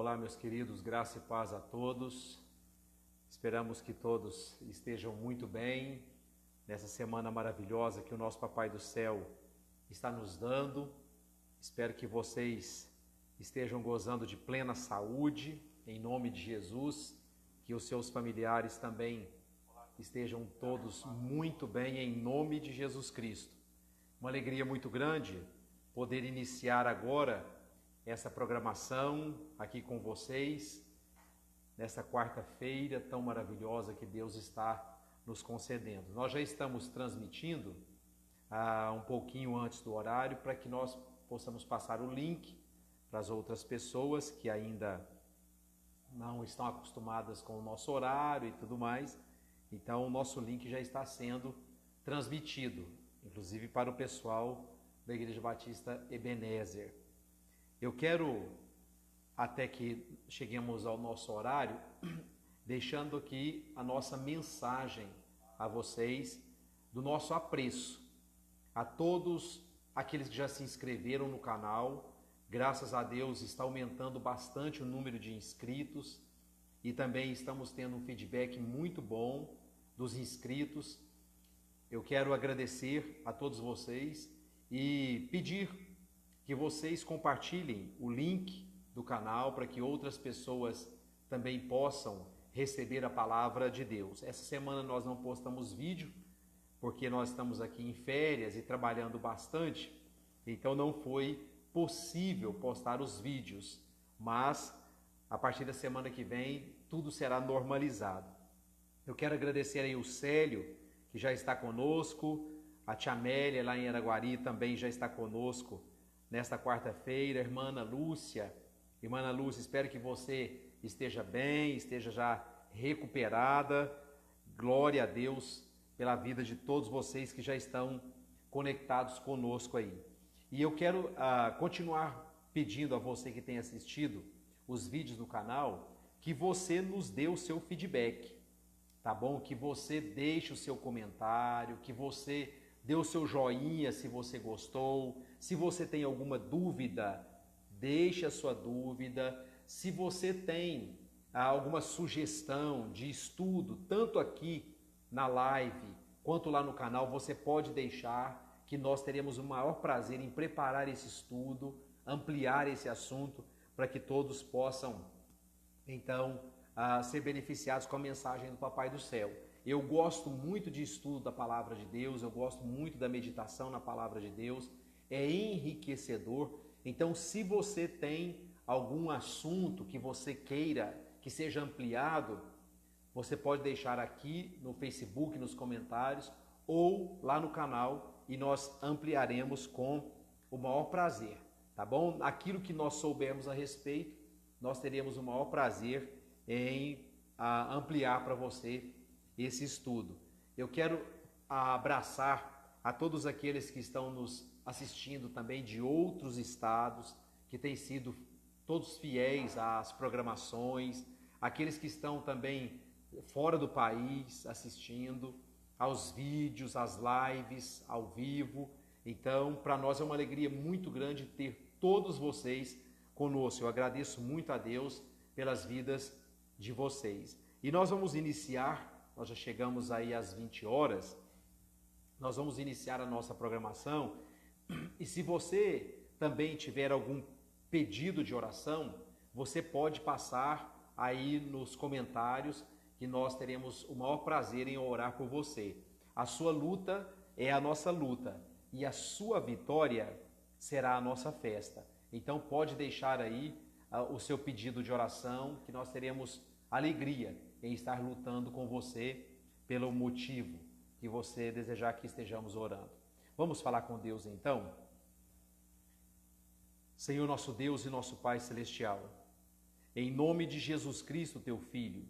Olá, meus queridos, graça e paz a todos. Esperamos que todos estejam muito bem nessa semana maravilhosa que o nosso Papai do Céu está nos dando. Espero que vocês estejam gozando de plena saúde, em nome de Jesus, que os seus familiares também estejam todos muito bem, em nome de Jesus Cristo. Uma alegria muito grande poder iniciar agora essa programação aqui com vocês, nessa quarta-feira tão maravilhosa que Deus está nos concedendo. Nós já estamos transmitindo um pouquinho antes do horário para que nós possamos passar o link para as outras pessoas que ainda não estão acostumadas com o nosso horário e tudo mais. Então o nosso link já está sendo transmitido, inclusive para o pessoal da Igreja Batista Ebenezer. Eu quero, até que cheguemos ao nosso horário, deixando aqui a nossa mensagem a vocês do nosso apreço a todos aqueles que já se inscreveram no canal. Graças a Deus está aumentando bastante o número de inscritos e também estamos tendo um feedback muito bom dos inscritos. Eu quero agradecer a todos vocês e pedir que vocês compartilhem o link do canal para que outras pessoas também possam receber a palavra de Deus. Essa semana nós não postamos vídeo, porque nós estamos aqui em férias e trabalhando bastante, então não foi possível postar os vídeos, mas a partir da semana que vem tudo será normalizado. Eu quero agradecer aí o Célio, que já está conosco, a Tia Amélia lá em Araguari também já está conosco nesta quarta-feira, irmã Ana Lúcia, espero que você esteja bem, esteja já recuperada. Glória a Deus pela vida de todos vocês que já estão conectados conosco aí. E eu quero continuar pedindo a você que tem assistido os vídeos do canal, que você nos dê o seu feedback, tá bom? Que você deixe o seu comentário, que você dê o seu joinha se você gostou. Se você tem alguma dúvida, deixe a sua dúvida. Se você tem alguma sugestão de estudo, tanto aqui na live quanto lá no canal, você pode deixar, que nós teremos o maior prazer em preparar esse estudo, ampliar esse assunto, para que todos possam, então, ser beneficiados com a mensagem do Papai do Céu. Eu gosto muito de estudo da Palavra de Deus, eu gosto muito da meditação na Palavra de Deus, é enriquecedor. Então, se você tem algum assunto que você queira que seja ampliado, você pode deixar aqui no Facebook, nos comentários, ou lá no canal, e nós ampliaremos com o maior prazer, tá bom? Aquilo que nós soubermos a respeito, nós teremos o maior prazer em ampliar para você esse estudo. Eu quero abraçar a todos aqueles que estão nos assistindo também de outros estados, que têm sido todos fiéis às programações, aqueles que estão também fora do país assistindo aos vídeos, às lives ao vivo. Então, para nós é uma alegria muito grande ter todos vocês conosco. Eu agradeço muito a Deus pelas vidas de vocês. E nós vamos iniciar. Nós já chegamos aí às 20 horas, nós vamos iniciar a nossa programação. E se você também tiver algum pedido de oração, você pode passar aí nos comentários, que nós teremos o maior prazer em orar por você. A sua luta é a nossa luta e a sua vitória será a nossa festa. Então pode deixar aí o seu pedido de oração, que nós teremos alegria em estar lutando com você pelo motivo que você desejar que estejamos orando. Vamos falar com Deus então? Senhor nosso Deus e nosso Pai Celestial, em nome de Jesus Cristo, teu Filho,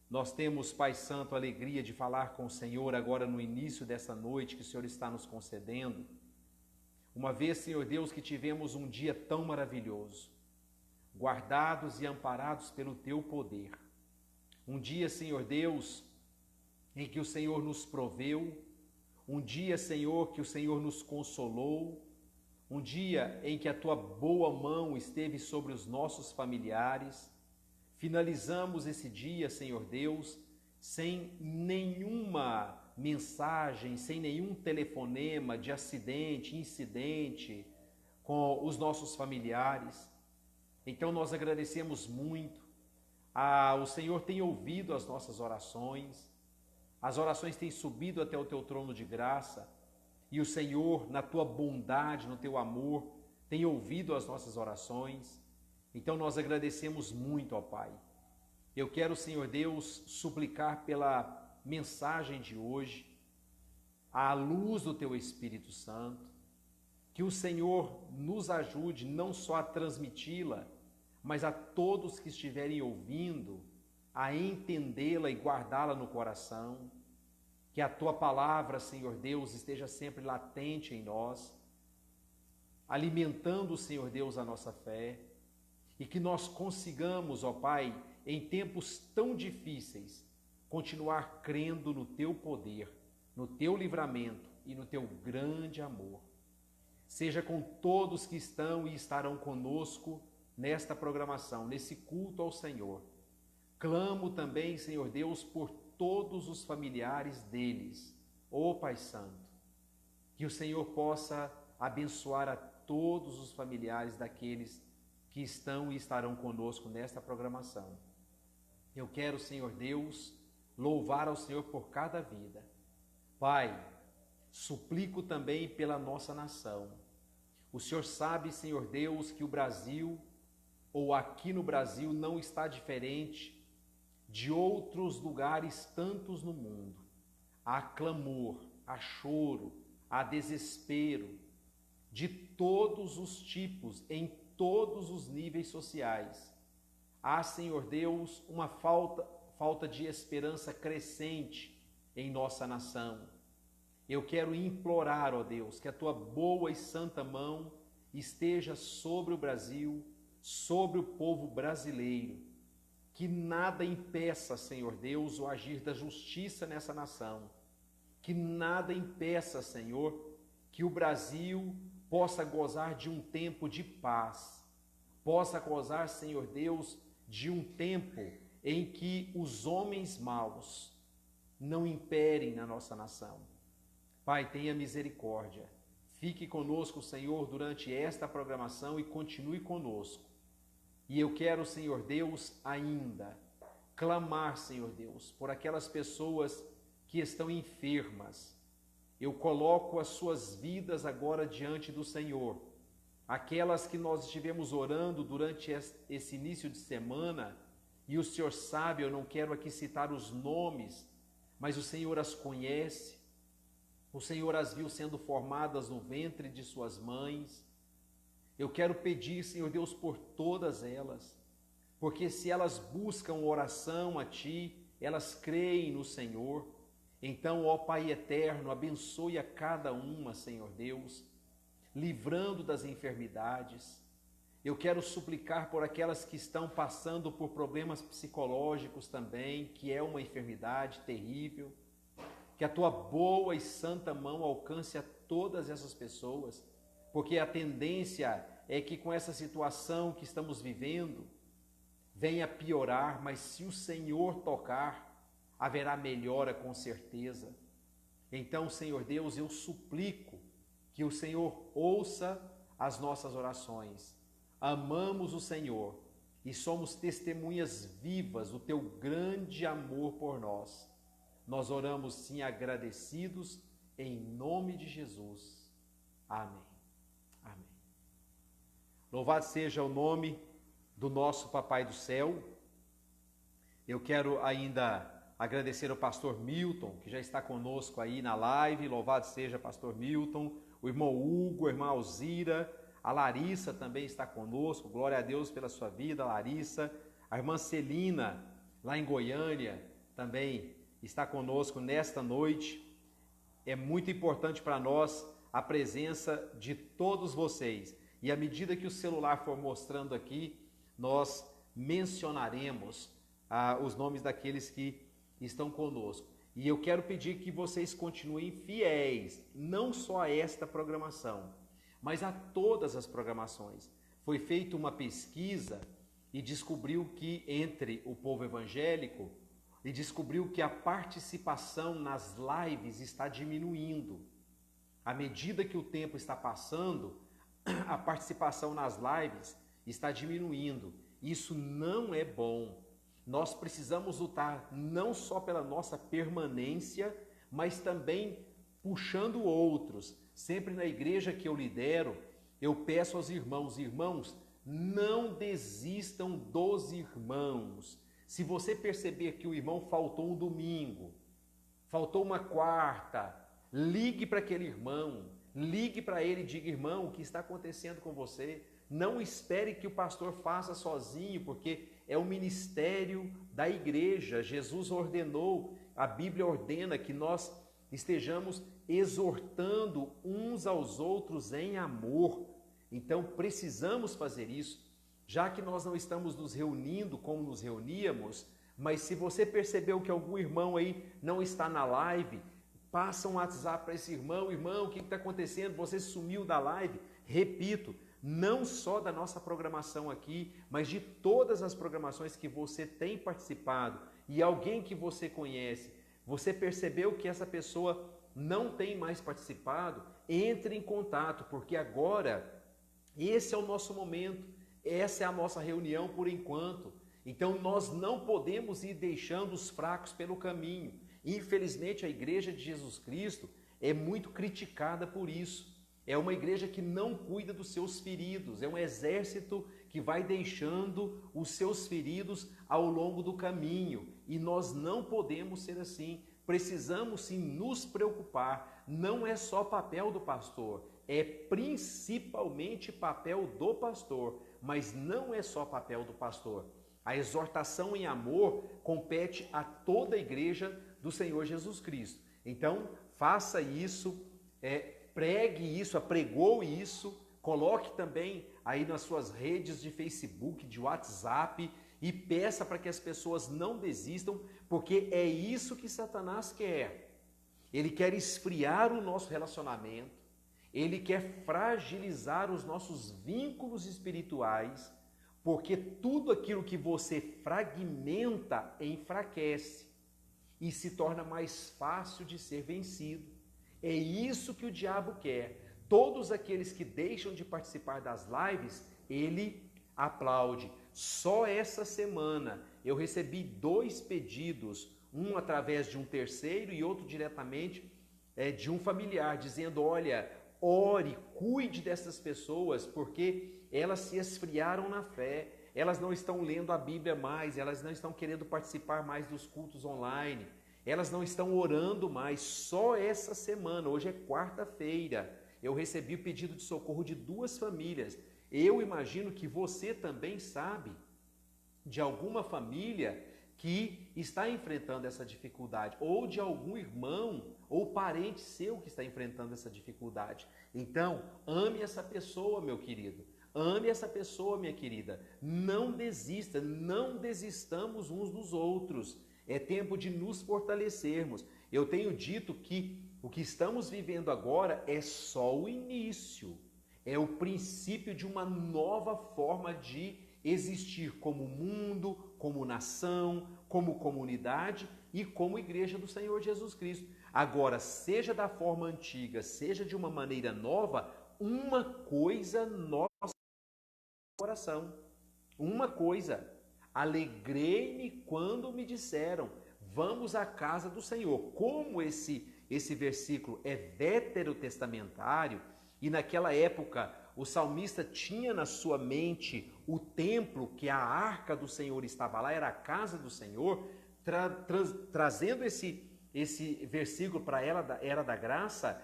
nós temos, Pai Santo, a alegria de falar com o Senhor agora no início dessa noite que o Senhor está nos concedendo. Uma vez, Senhor Deus, que tivemos um dia tão maravilhoso, guardados e amparados pelo teu poder. Um dia, Senhor Deus, em que o Senhor nos proveu, um dia, Senhor, que o Senhor nos consolou, um dia em que a tua boa mão esteve sobre os nossos familiares. Finalizamos esse dia, Senhor Deus, sem nenhuma mensagem, sem nenhum telefonema de acidente, incidente com os nossos familiares. Então nós agradecemos muito. O Senhor tem ouvido as nossas orações, as orações têm subido até o teu trono de graça, e o Senhor, na tua bondade, no teu amor, tem ouvido as nossas orações. Então nós agradecemos muito, ó Pai. Eu quero, Senhor Deus, suplicar pela mensagem de hoje, à luz do teu Espírito Santo, que o Senhor nos ajude não só a transmiti-la, mas a todos que estiverem ouvindo, a entendê-la e guardá-la no coração. Que a tua palavra, Senhor Deus, esteja sempre latente em nós, alimentando, Senhor Deus, a nossa fé, e que nós consigamos, ó Pai, em tempos tão difíceis, continuar crendo no teu poder, no teu livramento e no teu grande amor. Seja com todos que estão e estarão conosco nesta programação, nesse culto ao Senhor. Clamo também, Senhor Deus, por todos os familiares deles, ó Pai Santo, que o Senhor possa abençoar a todos os familiares daqueles que estão e estarão conosco nesta programação. Eu quero, Senhor Deus, louvar ao Senhor por cada vida. Pai, suplico também pela nossa nação. O Senhor sabe, Senhor Deus, que o Brasil, ou aqui no Brasil, não está diferente de outros lugares tantos no mundo. Há clamor, há choro, há desespero, de todos os tipos, em todos os níveis sociais. Há, Senhor Deus, uma falta de esperança crescente em nossa nação. Eu quero implorar, ó Deus, que a tua boa e santa mão esteja sobre o Brasil, sobre o povo brasileiro. Que nada impeça, Senhor Deus, o agir da justiça nessa nação. Que nada impeça, Senhor, que o Brasil possa gozar de um tempo de paz. Possa gozar, Senhor Deus, de um tempo em que os homens maus não imperem na nossa nação. Pai, tenha misericórdia. Fique conosco, Senhor, durante esta programação e continue conosco. E eu quero, Senhor Deus, ainda clamar, Senhor Deus, por aquelas pessoas que estão enfermas. Eu coloco as suas vidas agora diante do Senhor. Aquelas que nós estivemos orando durante esse início de semana, e o Senhor sabe, eu não quero aqui citar os nomes, mas o Senhor as conhece. O Senhor as viu sendo formadas no ventre de suas mães. Eu quero pedir, Senhor Deus, por todas elas, porque se elas buscam oração a Ti, elas creem no Senhor. Então, ó Pai eterno, abençoe a cada uma, Senhor Deus, livrando das enfermidades. Eu quero suplicar por aquelas que estão passando por problemas psicológicos também, que é uma enfermidade terrível. Que a Tua boa e santa mão alcance a todas essas pessoas, porque a tendência é que com essa situação que estamos vivendo, venha piorar, mas se o Senhor tocar, haverá melhora com certeza. Então, Senhor Deus, eu suplico que o Senhor ouça as nossas orações. Amamos o Senhor e somos testemunhas vivas do Teu grande amor por nós. Nós oramos sim agradecidos em nome de Jesus. Amém. Amém. Louvado seja o nome do nosso Papai do Céu. Eu quero ainda agradecer ao pastor Milton, que já está conosco aí na live. Louvado seja pastor Milton, o irmão Hugo, a irmã Alzira, a Larissa também está conosco. Glória a Deus pela sua vida, Larissa. A irmã Celina, lá em Goiânia, também está conosco nesta noite. É muito importante para nós a presença de todos vocês. E à medida que o celular for mostrando aqui, nós mencionaremos os nomes daqueles que estão conosco. E eu quero pedir que vocês continuem fiéis, não só a esta programação, mas a todas as programações. Foi feita uma pesquisa e descobriu que entre o povo evangélico, e descobriu que a participação nas lives está diminuindo. À medida que o tempo está passando, a participação nas lives está diminuindo. Isso não é bom. Nós precisamos lutar não só pela nossa permanência, mas também puxando outros. Sempre na igreja que eu lidero, eu peço aos irmãos, não desistam dos irmãos. Se você perceber que o irmão faltou um domingo, faltou uma quarta, ligue para aquele irmão, ligue para ele e diga: irmão, o que está acontecendo com você? Não espere que o pastor faça sozinho, porque é o ministério da igreja. Jesus ordenou, a Bíblia ordena que nós estejamos exortando uns aos outros em amor. Então precisamos fazer isso. Já que nós não estamos nos reunindo como nos reuníamos, mas se você percebeu que algum irmão aí não está na live, passa um WhatsApp para esse irmão: irmão, o que está acontecendo? Você sumiu da live. Repito, não só da nossa programação aqui, mas de todas as programações que você tem participado, e alguém que você conhece, você percebeu que essa pessoa não tem mais participado, entre em contato, porque agora esse é o nosso momento. Essa é a nossa reunião por enquanto. Então nós não podemos ir deixando os fracos pelo caminho. Infelizmente a igreja de Jesus Cristo é muito criticada por isso. É uma igreja que não cuida dos seus feridos. É um exército que vai deixando os seus feridos ao longo do caminho. E nós não podemos ser assim. Precisamos sim nos preocupar. Não é só papel do pastor, é principalmente papel do pastor. Mas não é só papel do pastor. A exortação em amor compete a toda a igreja do Senhor Jesus Cristo. Então, faça isso, pregue isso, apregou isso, coloque também aí nas suas redes de Facebook, de WhatsApp, e peça para que as pessoas não desistam, porque é isso que Satanás quer. Ele quer esfriar o nosso relacionamento. Ele quer fragilizar os nossos vínculos espirituais, porque tudo aquilo que você fragmenta enfraquece e se torna mais fácil de ser vencido. É isso que o diabo quer. Todos aqueles que deixam de participar das lives, ele aplaude. Só essa semana eu recebi 2 pedidos, um através de um terceiro e outro diretamente de um familiar, dizendo: olha, ore, cuide dessas pessoas, porque elas se esfriaram na fé, elas não estão lendo a Bíblia mais, elas não estão querendo participar mais dos cultos online, elas não estão orando mais. Só essa semana, hoje é quarta-feira, eu recebi o pedido de socorro de 2 famílias. Eu imagino que você também sabe de alguma família que está enfrentando essa dificuldade, ou de algum irmão ou parente seu que está enfrentando essa dificuldade. Então, ame essa pessoa, meu querido. Ame essa pessoa, minha querida. Não desista, não desistamos uns dos outros. É tempo de nos fortalecermos. Eu tenho dito que o que estamos vivendo agora é só o início. É o princípio de uma nova forma de existir como mundo, como nação, como comunidade e como igreja do Senhor Jesus Cristo. Agora, seja da forma antiga, seja de uma maneira nova, uma coisa nossa coração. Uma coisa: alegrei-me quando me disseram: vamos à casa do Senhor. Como esse versículo é veterotestamentário, e naquela época o salmista tinha na sua mente o templo, que a arca do Senhor estava lá, era a casa do Senhor, trazendo esse versículo para a era da graça,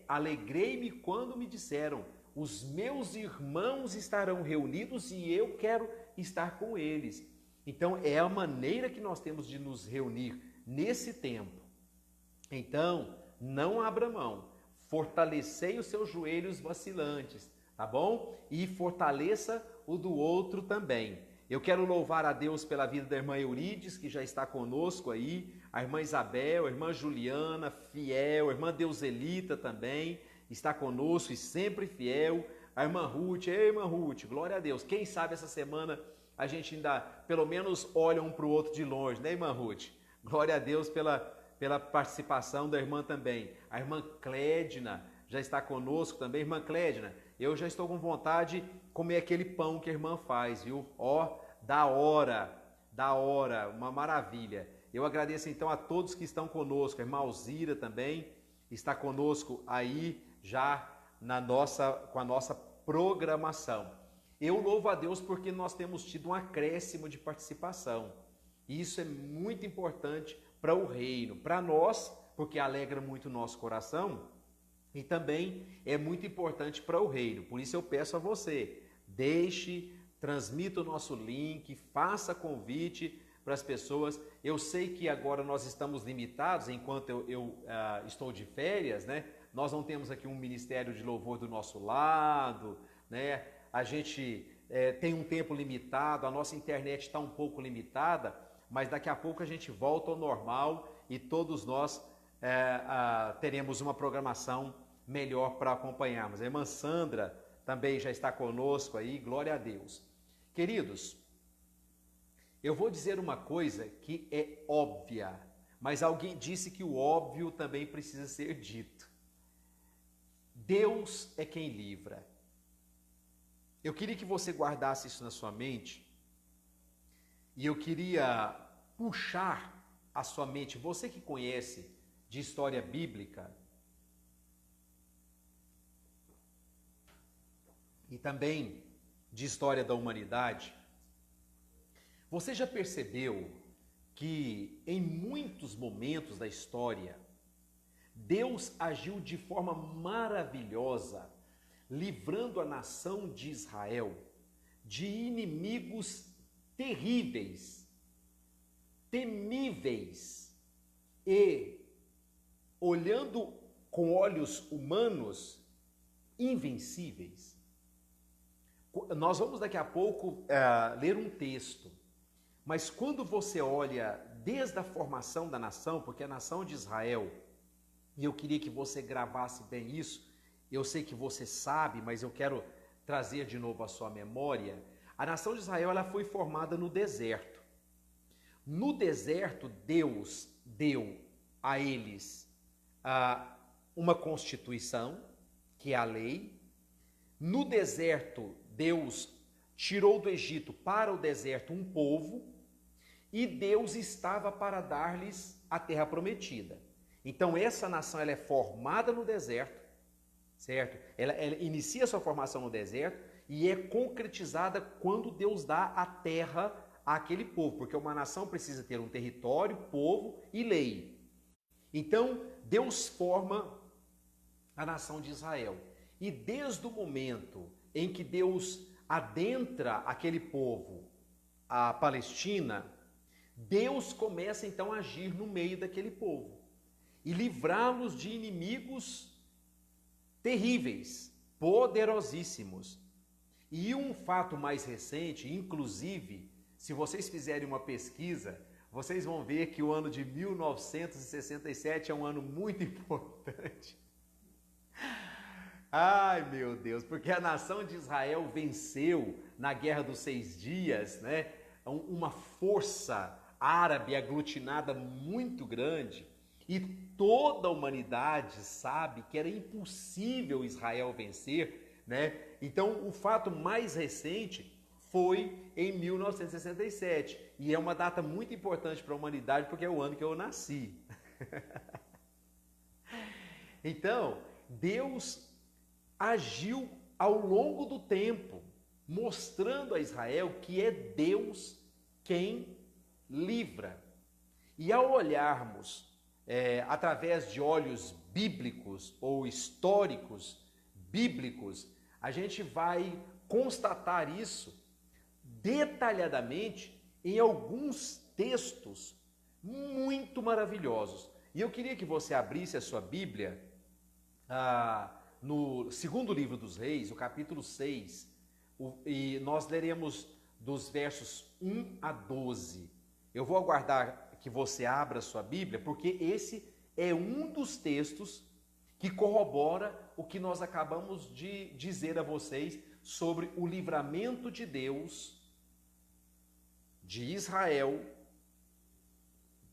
alegrei-me quando me disseram: os meus irmãos estarão reunidos e eu quero estar com eles. Então é a maneira que nós temos de nos reunir nesse tempo. Então, não abra mão. Fortalecei os seus joelhos vacilantes, tá bom? E fortaleça o do outro também. Eu quero louvar a Deus pela vida da irmã Eurides, que já está conosco aí, a irmã Isabel, a irmã Juliana, fiel, a irmã Deuselita também. está conosco e sempre fiel. A irmã Ruth, ei, irmã Ruth, glória a Deus. Quem sabe essa semana a gente ainda, pelo menos, olha um para o outro de longe, né, irmã Ruth? Glória a Deus pela participação da irmã também. A irmã Clédina já está conosco também. Irmã Clédina, eu já estou com vontade de comer aquele pão que a irmã faz, viu? Ó, da hora, uma maravilha. Eu agradeço então a todos que estão conosco. A irmã Alzira também está conosco aí já com a nossa programação. Eu louvo a Deus porque nós temos tido um acréscimo de participação. E isso é muito importante para o reino, para nós, porque alegra muito o nosso coração, e também é muito importante para o reino. Por isso eu peço a você, transmita o nosso link, faça convite para as pessoas. Eu sei que agora nós estamos limitados, enquanto eu estou de férias, né? Nós não temos aqui um ministério de louvor do nosso lado, né? A gente tem um tempo limitado, a nossa internet está um pouco limitada, mas daqui a pouco a gente volta ao normal e todos nós teremos uma programação melhor para acompanharmos. A irmã Sandra também já está conosco aí, glória a Deus. Queridos, eu vou dizer uma coisa que é óbvia, mas alguém disse que o óbvio também precisa ser dito. Deus é quem livra. Eu queria que você guardasse isso na sua mente e eu queria puxar a sua mente, você que conhece de história bíblica e também de história da humanidade, você já percebeu que em muitos momentos da história Deus agiu de forma maravilhosa, livrando a nação de Israel de inimigos terríveis, temíveis e, olhando com olhos humanos, invencíveis. Nós vamos daqui a pouco ler um texto, mas quando você olha desde a formação da nação, porque a nação de Israel, e eu queria que você gravasse bem isso, eu sei que você sabe, mas eu quero trazer de novo a sua memória. A nação de Israel ela foi formada no deserto. No deserto, Deus deu a eles uma constituição, que é a lei. No deserto, Deus tirou do Egito para o deserto um povo, e Deus estava para dar-lhes a terra prometida. Então essa nação ela é formada no deserto, certo? Ela inicia sua formação no deserto e é concretizada quando Deus dá a terra àquele povo, porque uma nação precisa ter um território, povo e lei. Então Deus forma a nação de Israel. E desde o momento em que Deus adentra aquele povo, a Palestina, Deus começa então a agir no meio daquele povo e livrá-los de inimigos terríveis, poderosíssimos. E um fato mais recente, inclusive, se vocês fizerem uma pesquisa, vocês vão ver que o ano de 1967 é um ano muito importante. Ai, meu Deus, porque a nação de Israel venceu na Guerra dos 6 Dias, né? Uma força árabe aglutinada muito grande, e toda a humanidade sabe que era impossível Israel vencer, né? Então, o fato mais recente foi em 1967, e é uma data muito importante para a humanidade, porque é o ano que eu nasci. Então, Deus agiu ao longo do tempo, mostrando a Israel que é Deus quem livra. E ao olharmos através de olhos bíblicos ou históricos bíblicos, a gente vai constatar isso detalhadamente em alguns textos muito maravilhosos. E eu queria que você abrisse a sua Bíblia no segundo livro dos Reis, o capítulo 6, e nós leremos dos versos 1 a 12. Eu vou aguardar que você abra a sua Bíblia, porque esse é um dos textos que corrobora o que nós acabamos de dizer a vocês sobre o livramento de Deus, de Israel,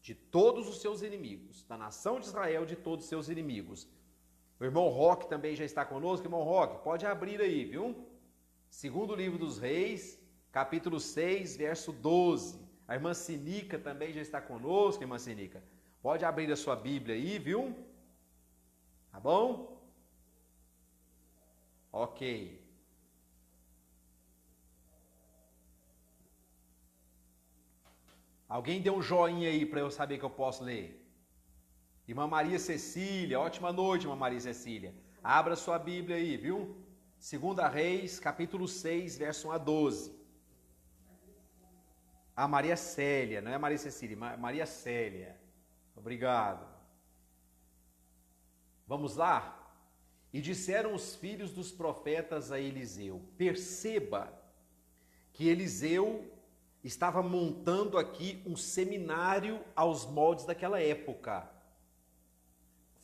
de todos os seus inimigos, da nação de Israel, de todos os seus inimigos. O irmão Roque também já está conosco. Irmão Roque, pode abrir aí, viu? Segundo livro dos Reis, capítulo 6, verso 12. A irmã Sinica também já está conosco, irmã Sinica. Pode abrir a sua Bíblia aí, viu? Tá bom? Ok. Alguém dê um joinha aí para eu saber que eu posso ler. Irmã Maria Cecília, ótima noite, irmã Maria Cecília. Abra sua Bíblia aí, viu? 2 Reis, capítulo 6, verso 1 a 12. A Maria Célia, não é Maria Cecília, Maria Célia. Obrigado. Vamos lá? E disseram os filhos dos profetas a Eliseu: perceba que Eliseu estava montando aqui um seminário aos moldes daquela época.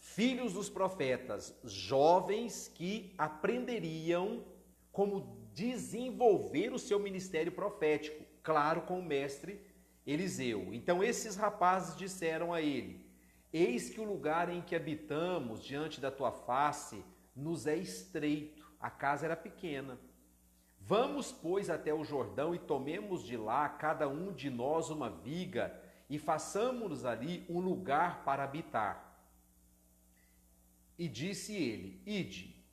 Filhos dos profetas, jovens que aprenderiam como desenvolver o seu ministério profético, claro, com o mestre Eliseu. Então esses rapazes disseram a ele: eis que o lugar em que habitamos diante da tua face nos é estreito, a casa era pequena. Vamos, pois, até o Jordão e tomemos de lá cada um de nós uma viga e façamos ali um lugar para habitar. E disse ele: ide.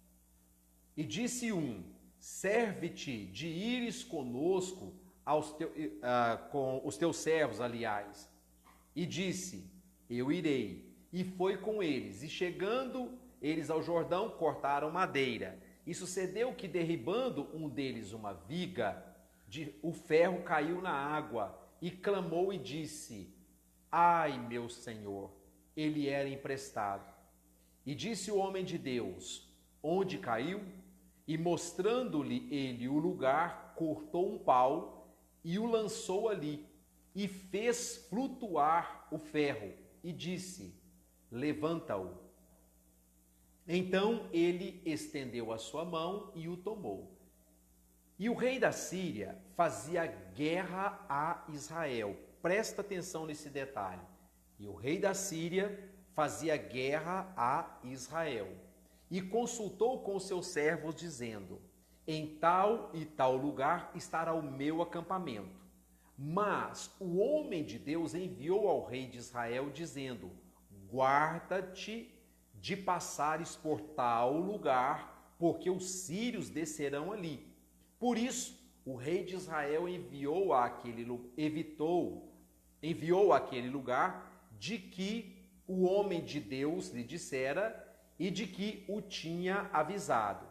E disse um: serve-te de ires conosco com os teus servos, aliás. E disse: eu irei. E foi com eles. E chegando eles ao Jordão, cortaram madeira. E sucedeu que, derribando um deles uma viga, o ferro caiu na água, e clamou e disse: ai, meu senhor, ele era emprestado. E disse o homem de Deus: onde caiu? E mostrando-lhe ele o lugar, cortou um pau e o lançou ali, e fez flutuar o ferro, e disse: levanta-o. Então ele estendeu a sua mão e o tomou. E o rei da Síria fazia guerra a Israel. Presta atenção nesse detalhe. E o rei da Síria fazia guerra a Israel. E consultou com os seus servos, dizendo: em tal e tal lugar estará o meu acampamento. Mas o homem de Deus enviou ao rei de Israel, dizendo: guarda-te de passares por tal lugar, porque os sírios descerão ali. Por isso, o rei de Israel enviou àquele lugar de que o homem de Deus lhe dissera e de que o tinha avisado.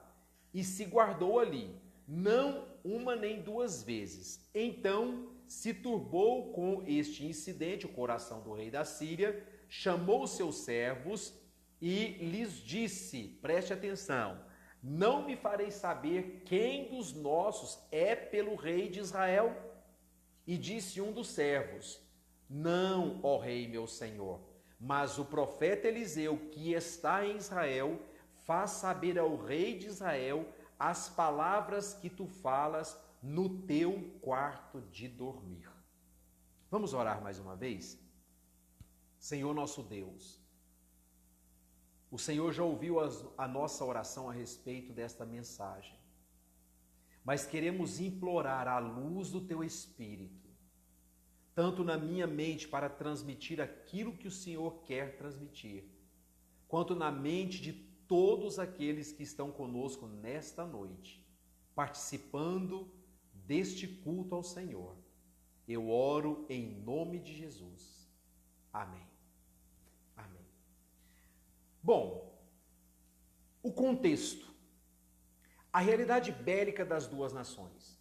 E se guardou ali, não uma nem duas vezes. Então se turbou com este incidente o coração do rei da Síria, chamou seus servos e lhes disse: preste atenção, não me farei saber quem dos nossos é pelo rei de Israel? E disse um dos servos: não, ó rei meu senhor, mas o profeta Eliseu, que está em Israel, faz saber ao rei de Israel as palavras que tu falas no teu quarto de dormir. Vamos orar mais uma vez? Senhor nosso Deus, o Senhor já ouviu a nossa oração a respeito desta mensagem, mas queremos implorar a luz do Teu Espírito, tanto na minha mente para transmitir aquilo que o Senhor quer transmitir, quanto na mente de todos aqueles que estão conosco nesta noite, participando deste culto ao Senhor. Eu oro em nome de Jesus. Amém. Amém. Bom, o contexto, a realidade bélica das duas nações.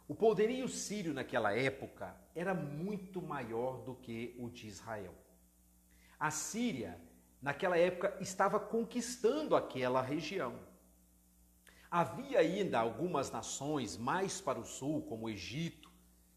O poderio sírio naquela época era muito maior do que o de Israel. A Síria, naquela época, estava conquistando aquela região. Havia ainda algumas nações mais para o sul, como o Egito,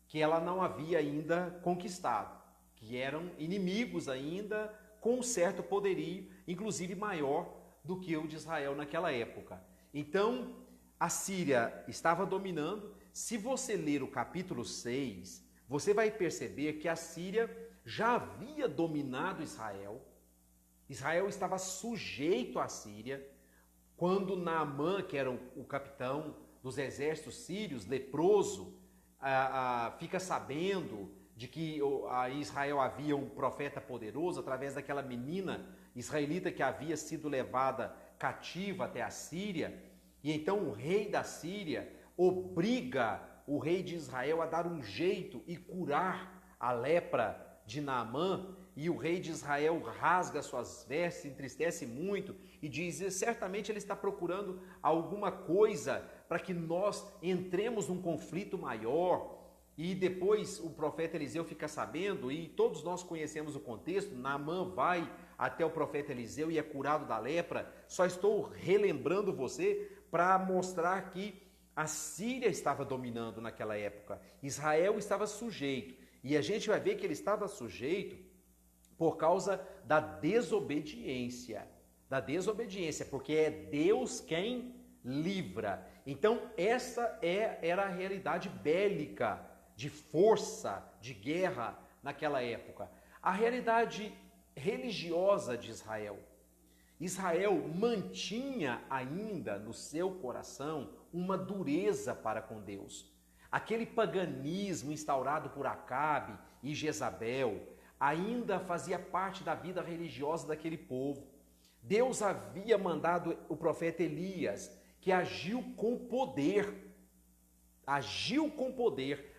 que ela não havia ainda conquistado, que eram inimigos ainda com um certo poderio, inclusive maior do que o de Israel naquela época. Então, a Síria estava dominando. Se você ler o capítulo 6, você vai perceber que a Síria já havia dominado Israel. Israel estava sujeito à Síria. Quando Naamã, que era o capitão dos exércitos sírios, leproso, fica sabendo de que em Israel havia um profeta poderoso, através daquela menina israelita que havia sido levada cativa até a Síria, e então o rei da Síria obriga o rei de Israel a dar um jeito e curar a lepra de Naamã, e o rei de Israel rasga suas vestes, entristece muito e diz: certamente ele está procurando alguma coisa para que nós entremos num conflito maior. E depois o profeta Eliseu fica sabendo, e todos nós conhecemos o contexto. Naamã vai até o profeta Eliseu e é curado da lepra. Só estou relembrando você para mostrar que a Síria estava dominando naquela época, Israel estava sujeito, e a gente vai ver que ele estava sujeito por causa da desobediência, porque é Deus quem livra. Então essa era a realidade bélica, de força, de guerra naquela época. A realidade religiosa de Israel. Israel mantinha ainda no seu coração uma dureza para com Deus. Aquele paganismo instaurado por Acabe e Jezabel ainda fazia parte da vida religiosa daquele povo. Deus havia mandado o profeta Elias, que agiu com poder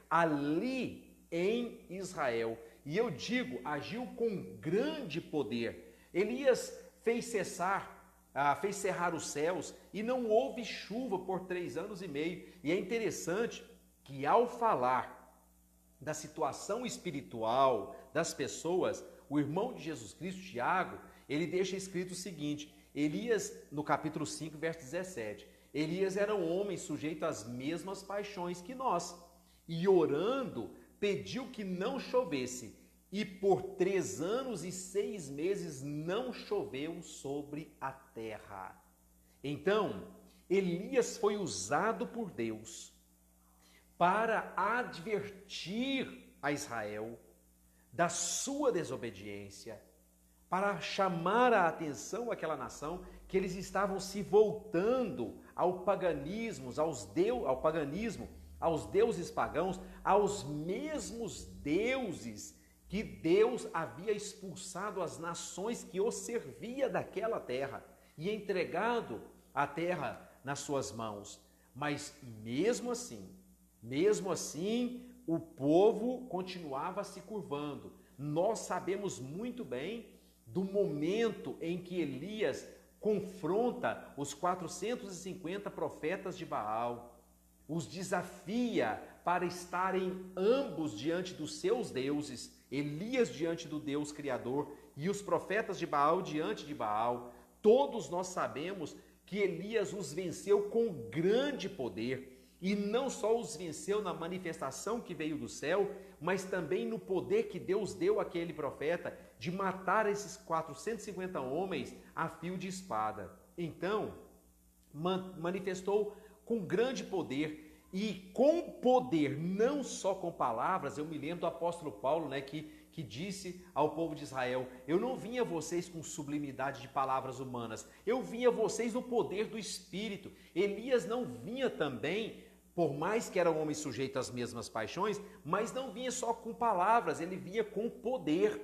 ali em Israel. E eu digo, agiu com grande poder. Elias fez cerrar os céus e não houve chuva por 3 anos e meio. E é interessante que, ao falar da situação espiritual das pessoas, o irmão de Jesus Cristo, Tiago, ele deixa escrito o seguinte: Elias, no capítulo 5, verso 17, Elias era um homem sujeito às mesmas paixões que nós, e orando, pediu que não chovesse, e por 3 anos e 6 meses não choveu sobre a terra. Então, Elias foi usado por Deus para advertir a Israel da sua desobediência, para chamar a atenção àquela nação que eles estavam se voltando ao paganismo, aos deuses pagãos, aos mesmos deuses que Deus havia expulsado as nações que o servia daquela terra e entregado a terra nas suas mãos. Mas mesmo assim, o povo continuava se curvando. Nós sabemos muito bem do momento em que Elias confronta os 450 profetas de Baal, os desafia para estarem ambos diante dos seus deuses, Elias diante do Deus Criador e os profetas de Baal diante de Baal. Todos nós sabemos que Elias os venceu com grande poder, e não só os venceu na manifestação que veio do céu, mas também no poder que Deus deu àquele profeta de matar esses 450 homens a fio de espada. Então, manifestou com grande poder, e com poder, não só com palavras. Eu me lembro do apóstolo Paulo, que disse ao povo de Israel: eu não vim a vocês com sublimidade de palavras humanas, eu vim a vocês no poder do Espírito. Elias não vinha também, por mais que era um homem sujeito às mesmas paixões, mas não vinha só com palavras, ele vinha com poder.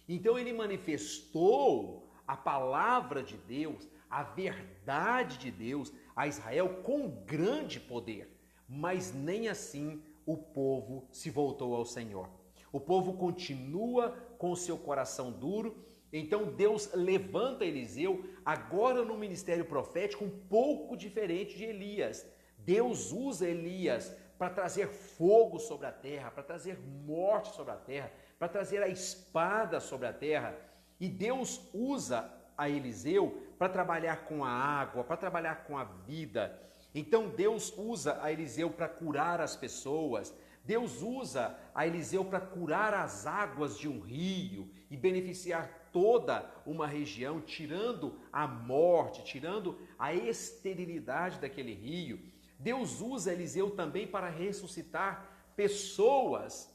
Então ele manifestou a palavra de Deus, a verdade de Deus a Israel com grande poder. Mas nem assim o povo se voltou ao Senhor. O povo continua com o seu coração duro. Então Deus levanta Eliseu, agora no ministério profético, um pouco diferente de Elias. Deus usa Elias para trazer fogo sobre a terra, para trazer morte sobre a terra, para trazer a espada sobre a terra. E Deus usa a Eliseu para trabalhar com a água, para trabalhar com a vida. Então Deus usa a Eliseu para curar as pessoas. Deus usa a Eliseu para curar as águas de um rio e beneficiar toda uma região, tirando a morte, tirando a esterilidade daquele rio. Deus usa Eliseu também para ressuscitar pessoas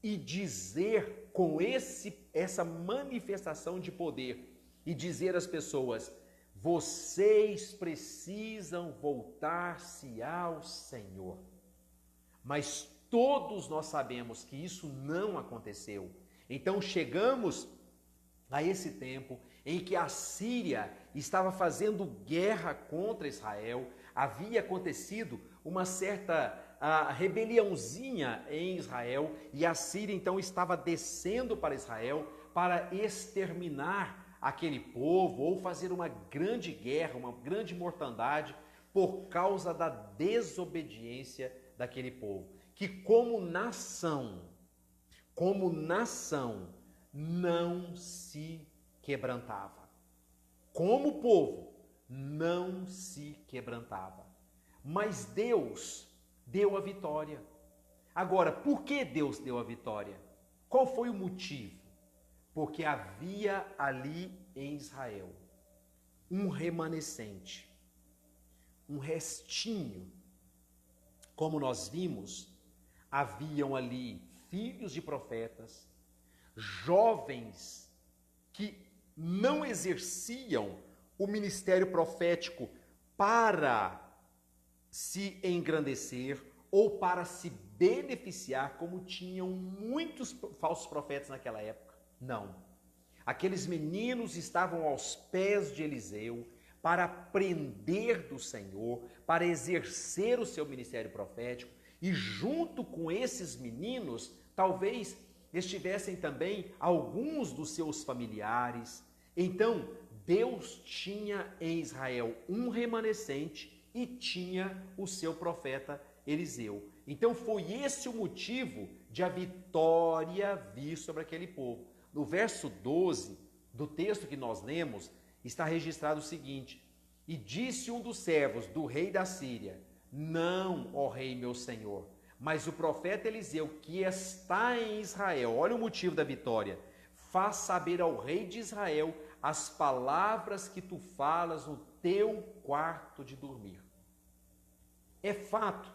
e dizer com essa manifestação de poder, e dizer às pessoas: vocês precisam voltar-se ao Senhor. Mas todos nós sabemos que isso não aconteceu. Então chegamos a esse tempo em que a Síria estava fazendo guerra contra Israel. Havia acontecido uma certa rebeliãozinha em Israel, e a Síria então estava descendo para Israel para exterminar aquele povo, ou fazer uma grande guerra, uma grande mortandade, por causa da desobediência daquele povo, que como nação não se quebrantava. Como povo, não se quebrantava. Mas Deus deu a vitória. Agora, por que Deus deu a vitória? Qual foi o motivo? Porque havia ali em Israel um remanescente, um restinho. Como nós vimos, haviam ali filhos de profetas, jovens que não exerciam o ministério profético para se engrandecer ou para se beneficiar, como tinham muitos falsos profetas naquela época. Não. Aqueles meninos estavam aos pés de Eliseu para aprender do Senhor, para exercer o seu ministério profético, e junto com esses meninos, talvez estivessem também alguns dos seus familiares. Então, Deus tinha em Israel um remanescente e tinha o seu profeta Eliseu. Então foi esse o motivo de a vitória vir sobre aquele povo. No verso 12 do texto que nós lemos, está registrado o seguinte: e disse um dos servos do rei da Síria: não, ó rei meu senhor, mas o profeta Eliseu que está em Israel, olha o motivo da vitória, faz saber ao rei de Israel as palavras que tu falas no teu quarto de dormir. É fato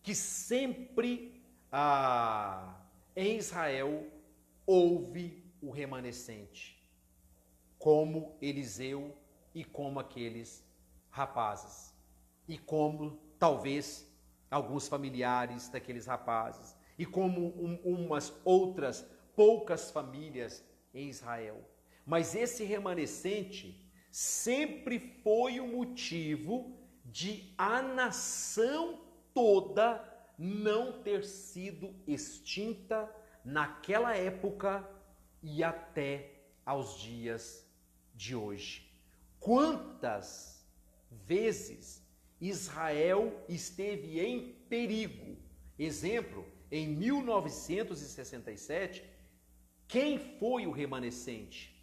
que sempre em Israel houve o remanescente, como Eliseu e como aqueles rapazes, e como talvez alguns familiares daqueles rapazes, e como umas outras poucas famílias em Israel. Mas esse remanescente sempre foi o motivo de a nação toda não ter sido extinta naquela época e até aos dias de hoje. Quantas vezes Israel esteve em perigo? Exemplo, em 1967, quem foi o remanescente?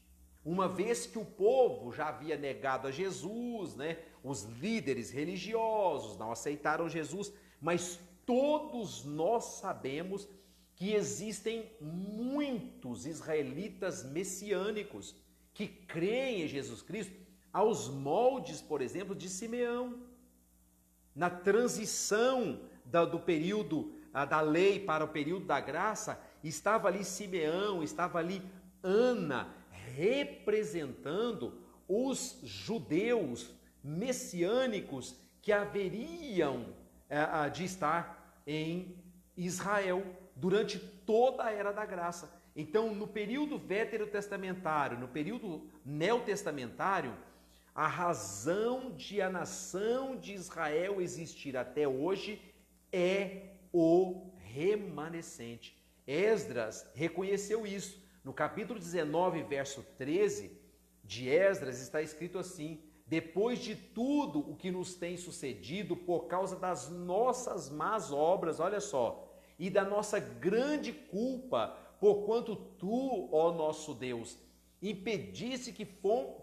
Uma vez que o povo já havia negado a Jesus, os líderes religiosos não aceitaram Jesus, mas todos nós sabemos que existem muitos israelitas messiânicos que creem em Jesus Cristo aos moldes, por exemplo, de Simeão. Na transição do período da lei para o período da graça, estava ali Simeão, estava ali Ana, representando os judeus messiânicos que haveriam de estar em Israel durante toda a era da graça. Então, no período veterotestamentário, no período neotestamentário, a razão de a nação de Israel existir até hoje é o remanescente. Esdras reconheceu isso. No capítulo 19, verso 13 de Esdras, está escrito assim: depois de tudo o que nos tem sucedido por causa das nossas más obras, olha só, e da nossa grande culpa, porquanto tu, ó nosso Deus, impedisse que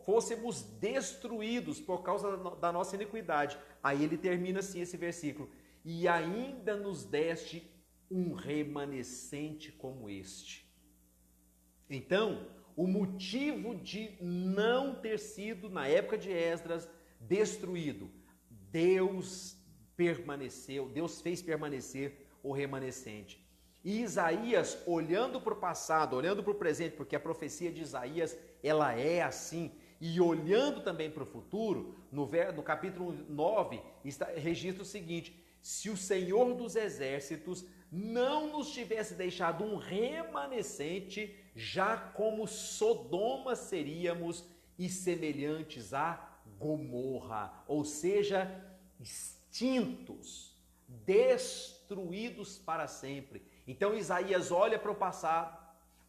fôssemos destruídos por causa da nossa iniquidade. Aí ele termina assim esse versículo: e ainda nos deste um remanescente como este. Então, o motivo de não ter sido, na época de Esdras, destruído. Deus fez permanecer o remanescente. E Isaías, olhando para o passado, olhando para o presente, porque a profecia de Isaías, ela é assim, e olhando também para o futuro, no capítulo 9, registra o seguinte: se o Senhor dos Exércitos não nos tivesse deixado um remanescente, já como Sodoma seríamos e semelhantes a Gomorra, ou seja, extintos, destruídos para sempre. Então Isaías olha para o passado,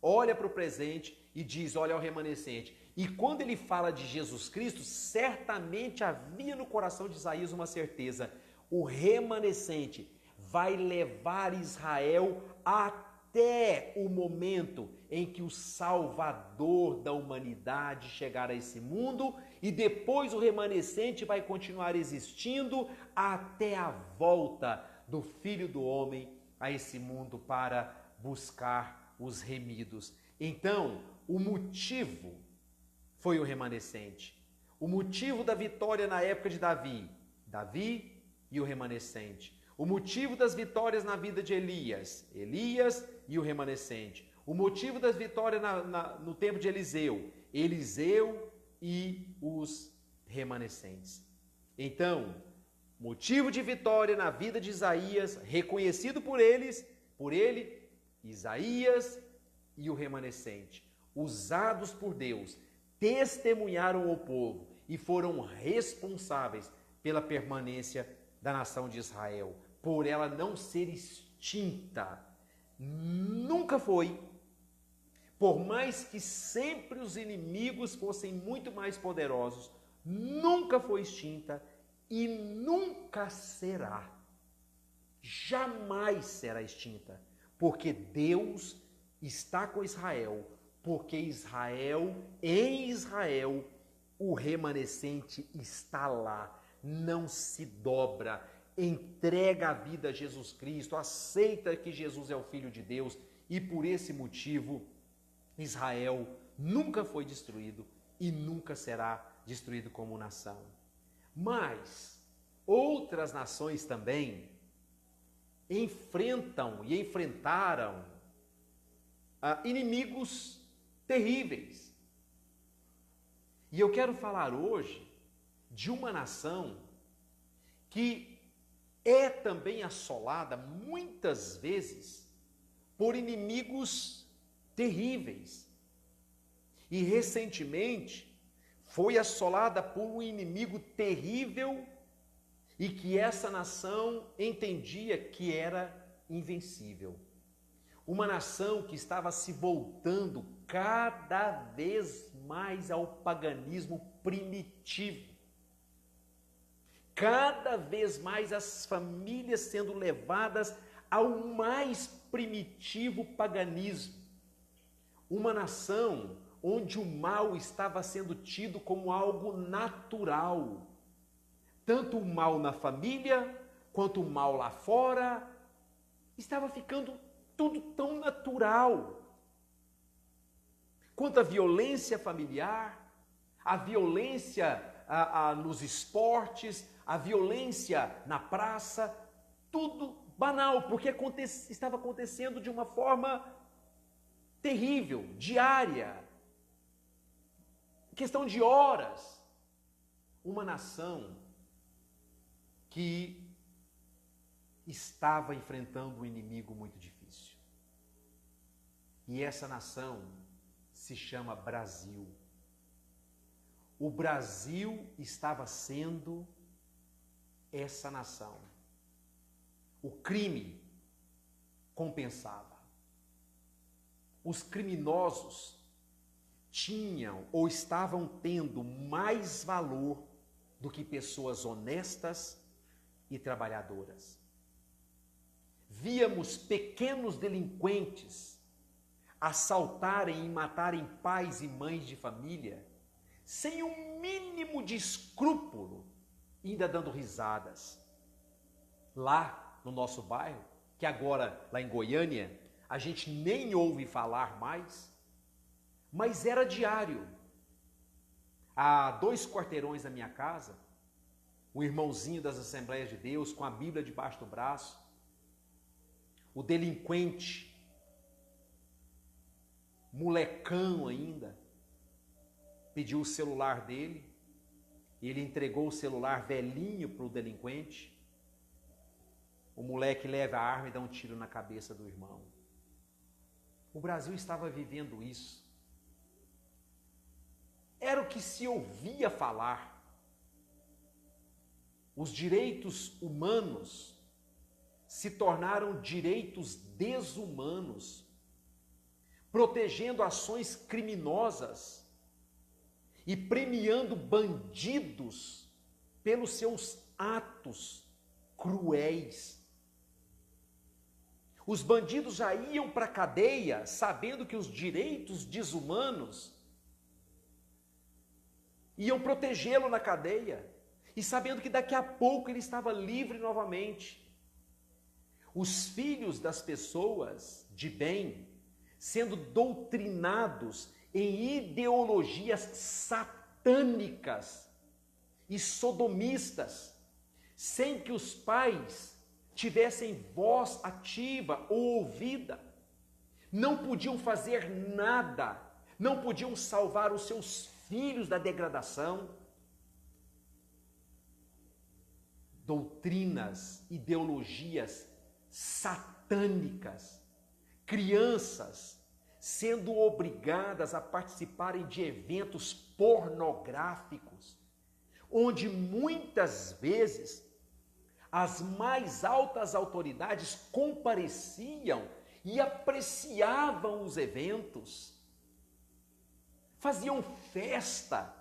olha para o presente e diz: olha ao remanescente. E quando ele fala de Jesus Cristo, certamente havia no coração de Isaías uma certeza: o remanescente vai levar Israel até o momento em que o Salvador da humanidade chegar a esse mundo, e depois o remanescente vai continuar existindo até a volta do Filho do Homem a esse mundo para buscar os remidos. Então, o motivo foi o remanescente. O motivo da vitória na época de Davi e o remanescente. O motivo das vitórias na vida de Elias e o remanescente. O motivo das vitórias no tempo de Eliseu e os remanescentes. Então, motivo de vitória na vida de Isaías, reconhecido por ele, Isaías e o remanescente, usados por Deus, testemunharam ao povo e foram responsáveis pela permanência da nação de Israel, por ela não ser extinta. Nunca foi, por mais que sempre os inimigos fossem muito mais poderosos, nunca foi extinta e nunca será. Jamais será extinta, porque Deus está com Israel, porque em Israel, o remanescente está lá, não se dobra, entrega a vida a Jesus Cristo, aceita que Jesus é o Filho de Deus, e por esse motivo, Israel nunca foi destruído e nunca será destruído como nação. Mas outras nações também enfrentaram inimigos terríveis. E eu quero falar hoje de uma nação que é também assolada muitas vezes por inimigos terríveis. E recentemente foi assolada por um inimigo terrível e que essa nação entendia que era invencível. Uma nação que estava se voltando cada vez mais ao paganismo primitivo. Cada vez mais as famílias sendo levadas ao mais primitivo paganismo. Uma nação onde o mal estava sendo tido como algo natural. Tanto o mal na família, quanto o mal lá fora, estava ficando tudo tão natural. Quanto à violência familiar, a violência nos esportes, a violência na praça, tudo banal, porque estava acontecendo de uma forma terrível, diária, questão de horas. Uma nação que estava enfrentando um inimigo muito difícil. E essa nação se chama Brasil. O Brasil estava sendo essa nação. O crime compensava. Os criminosos tinham ou estavam tendo mais valor do que pessoas honestas e trabalhadoras. Víamos pequenos delinquentes assaltarem e matarem pais e mães de família sem um mínimo de escrúpulo, ainda dando risadas. Lá no nosso bairro, que agora lá em Goiânia, a gente nem ouve falar mais, mas era diário. A 2 quarteirões da minha casa, um irmãozinho das Assembleias de Deus, com a Bíblia debaixo do braço, o delinquente, molecão ainda, pediu o celular dele, e ele entregou o celular velhinho para o delinquente. O moleque leva a arma e dá um tiro na cabeça do irmão. O Brasil estava vivendo isso. Era o que se ouvia falar. Os direitos humanos se tornaram direitos desumanos, protegendo ações criminosas e premiando bandidos pelos seus atos cruéis. Os bandidos já iam para a cadeia sabendo que os direitos desumanos iam protegê-lo na cadeia e sabendo que daqui a pouco ele estava livre novamente. Os filhos das pessoas de bem sendo doutrinados em ideologias satânicas e sodomistas, sem que os pais tivessem voz ativa ou ouvida, não podiam fazer nada, não podiam salvar os seus filhos da degradação. Doutrinas, ideologias satânicas, crianças sendo obrigadas a participarem de eventos pornográficos, onde muitas vezes as mais altas autoridades compareciam e apreciavam os eventos, faziam festa,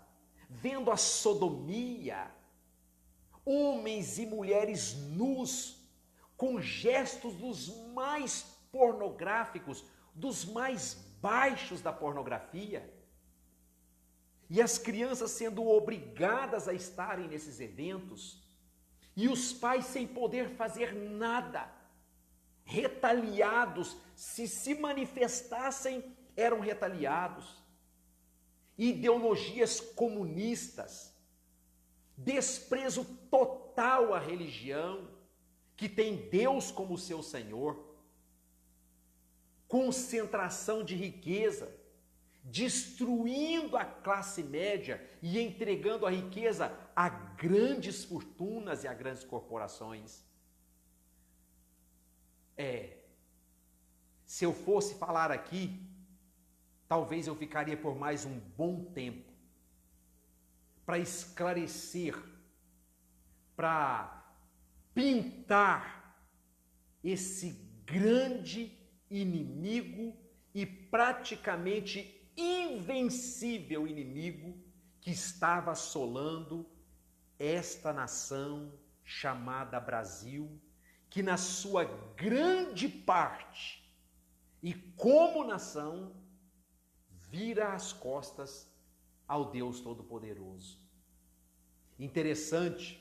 vendo a sodomia, homens e mulheres nus, com gestos dos mais pornográficos, dos mais baixos da pornografia, e as crianças sendo obrigadas a estarem nesses eventos, e os pais sem poder fazer nada, retaliados, se manifestassem, eram retaliados. Ideologias comunistas, desprezo total à religião, que tem Deus como seu Senhor, concentração de riqueza, destruindo a classe média e entregando a riqueza a grandes fortunas e a grandes corporações. Se eu fosse falar aqui, talvez eu ficaria por mais um bom tempo para esclarecer, para pintar esse grande inimigo e praticamente invencível inimigo que estava assolando esta nação chamada Brasil, que na sua grande parte e como nação vira as costas ao Deus Todo-Poderoso. Interessante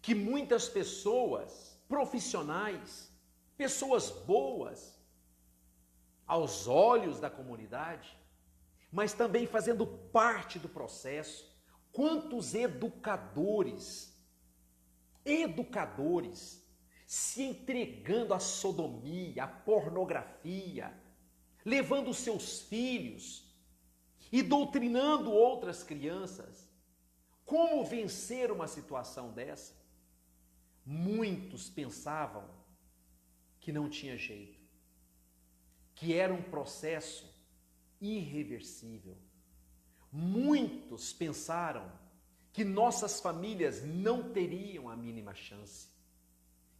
que muitas pessoas profissionais, pessoas boas, aos olhos da comunidade, mas também fazendo parte do processo, quantos educadores se entregando à sodomia, à pornografia, levando seus filhos e doutrinando outras crianças. Como vencer uma situação dessa? Muitos pensavam que não tinha jeito, que era um processo irreversível. Muitos pensaram que nossas famílias não teriam a mínima chance,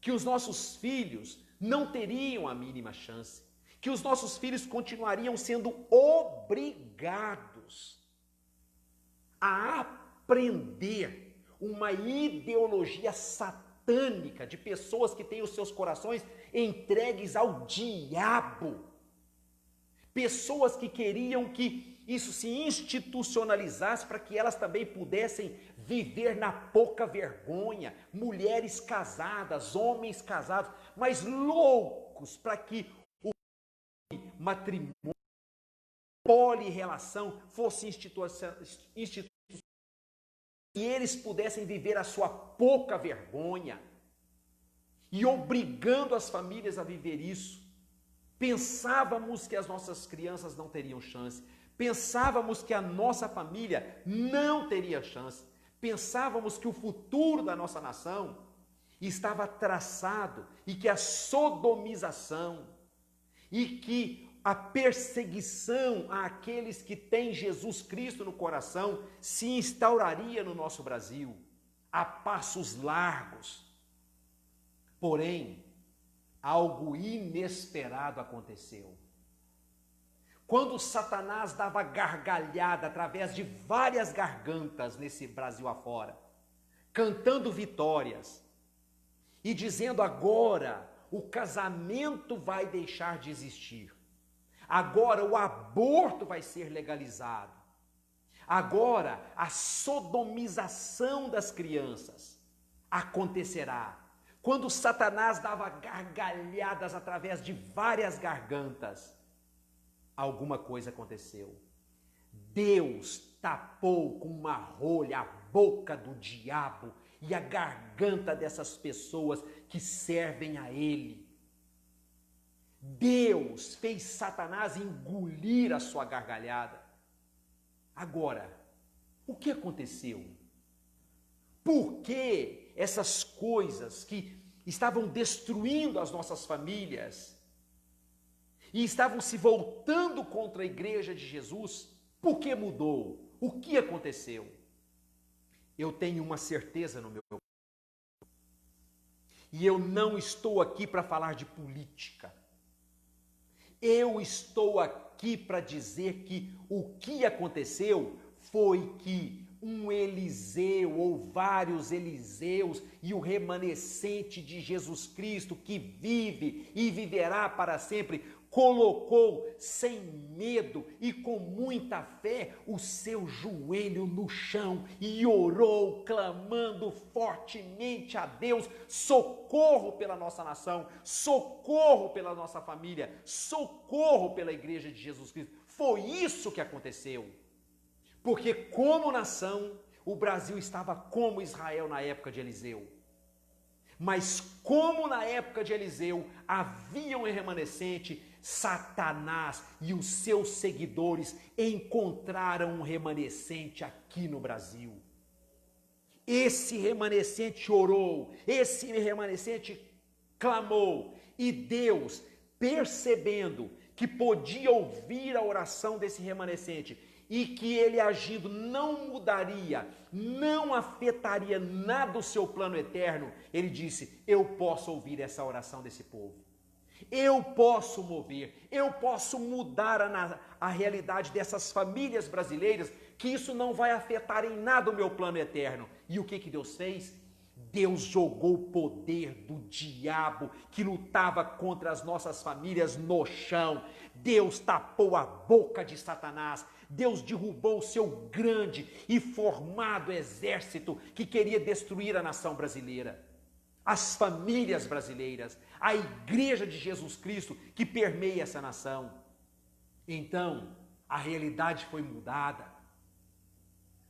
que os nossos filhos não teriam a mínima chance, que os nossos filhos continuariam sendo obrigados a aprender uma ideologia satânica de pessoas que têm os seus corações entregues ao diabo. Pessoas que queriam que isso se institucionalizasse para que elas também pudessem viver na pouca vergonha. Mulheres casadas, homens casados, mas loucos para que o matrimônio poli-relação fosse e eles pudessem viver a sua pouca vergonha e obrigando as famílias a viver isso. Pensávamos que as nossas crianças não teriam chance, pensávamos que a nossa família não teria chance, pensávamos que o futuro da nossa nação estava traçado e que a sodomização e que a perseguição àqueles que têm Jesus Cristo no coração se instauraria no nosso Brasil a passos largos. Porém, algo inesperado aconteceu. Quando Satanás dava gargalhada através de várias gargantas nesse Brasil afora, cantando vitórias e dizendo agora o casamento vai deixar de existir. Agora o aborto vai ser legalizado. Agora a sodomização das crianças acontecerá. Quando Satanás dava gargalhadas através de várias gargantas, alguma coisa aconteceu. Deus tapou com uma rolha a boca do diabo e a garganta dessas pessoas que servem a ele. Deus fez Satanás engolir a sua gargalhada. Agora, o que aconteceu? Por que essas coisas que estavam destruindo as nossas famílias e estavam se voltando contra a igreja de Jesus, por que mudou? O que aconteceu? Eu tenho uma certeza no meu coração. E eu não estou aqui para falar de política. Eu estou aqui para dizer que o que aconteceu foi que um Eliseu ou vários Eliseus e o remanescente de Jesus Cristo que vive e viverá para sempre, colocou sem medo e com muita fé o seu joelho no chão e orou, clamando fortemente a Deus, socorro pela nossa nação, socorro pela nossa família, socorro pela igreja de Jesus Cristo. Foi isso que aconteceu. Porque como nação, o Brasil estava como Israel na época de Eliseu. Mas como na época de Eliseu havia um remanescente, Satanás e os seus seguidores encontraram um remanescente aqui no Brasil. Esse remanescente orou, esse remanescente clamou, e Deus, percebendo que podia ouvir a oração desse remanescente, e que ele agindo não mudaria, não afetaria nada o seu plano eterno, ele disse, eu posso ouvir essa oração desse povo. Eu posso mover, eu posso mudar a realidade dessas famílias brasileiras, que isso não vai afetar em nada o meu plano eterno. E o que Deus fez? Deus jogou o poder do diabo que lutava contra as nossas famílias no chão. Deus tapou a boca de Satanás. Deus derrubou o seu grande e formado exército que queria destruir a nação brasileira, as famílias brasileiras, a igreja de Jesus Cristo que permeia essa nação. Então, a realidade foi mudada.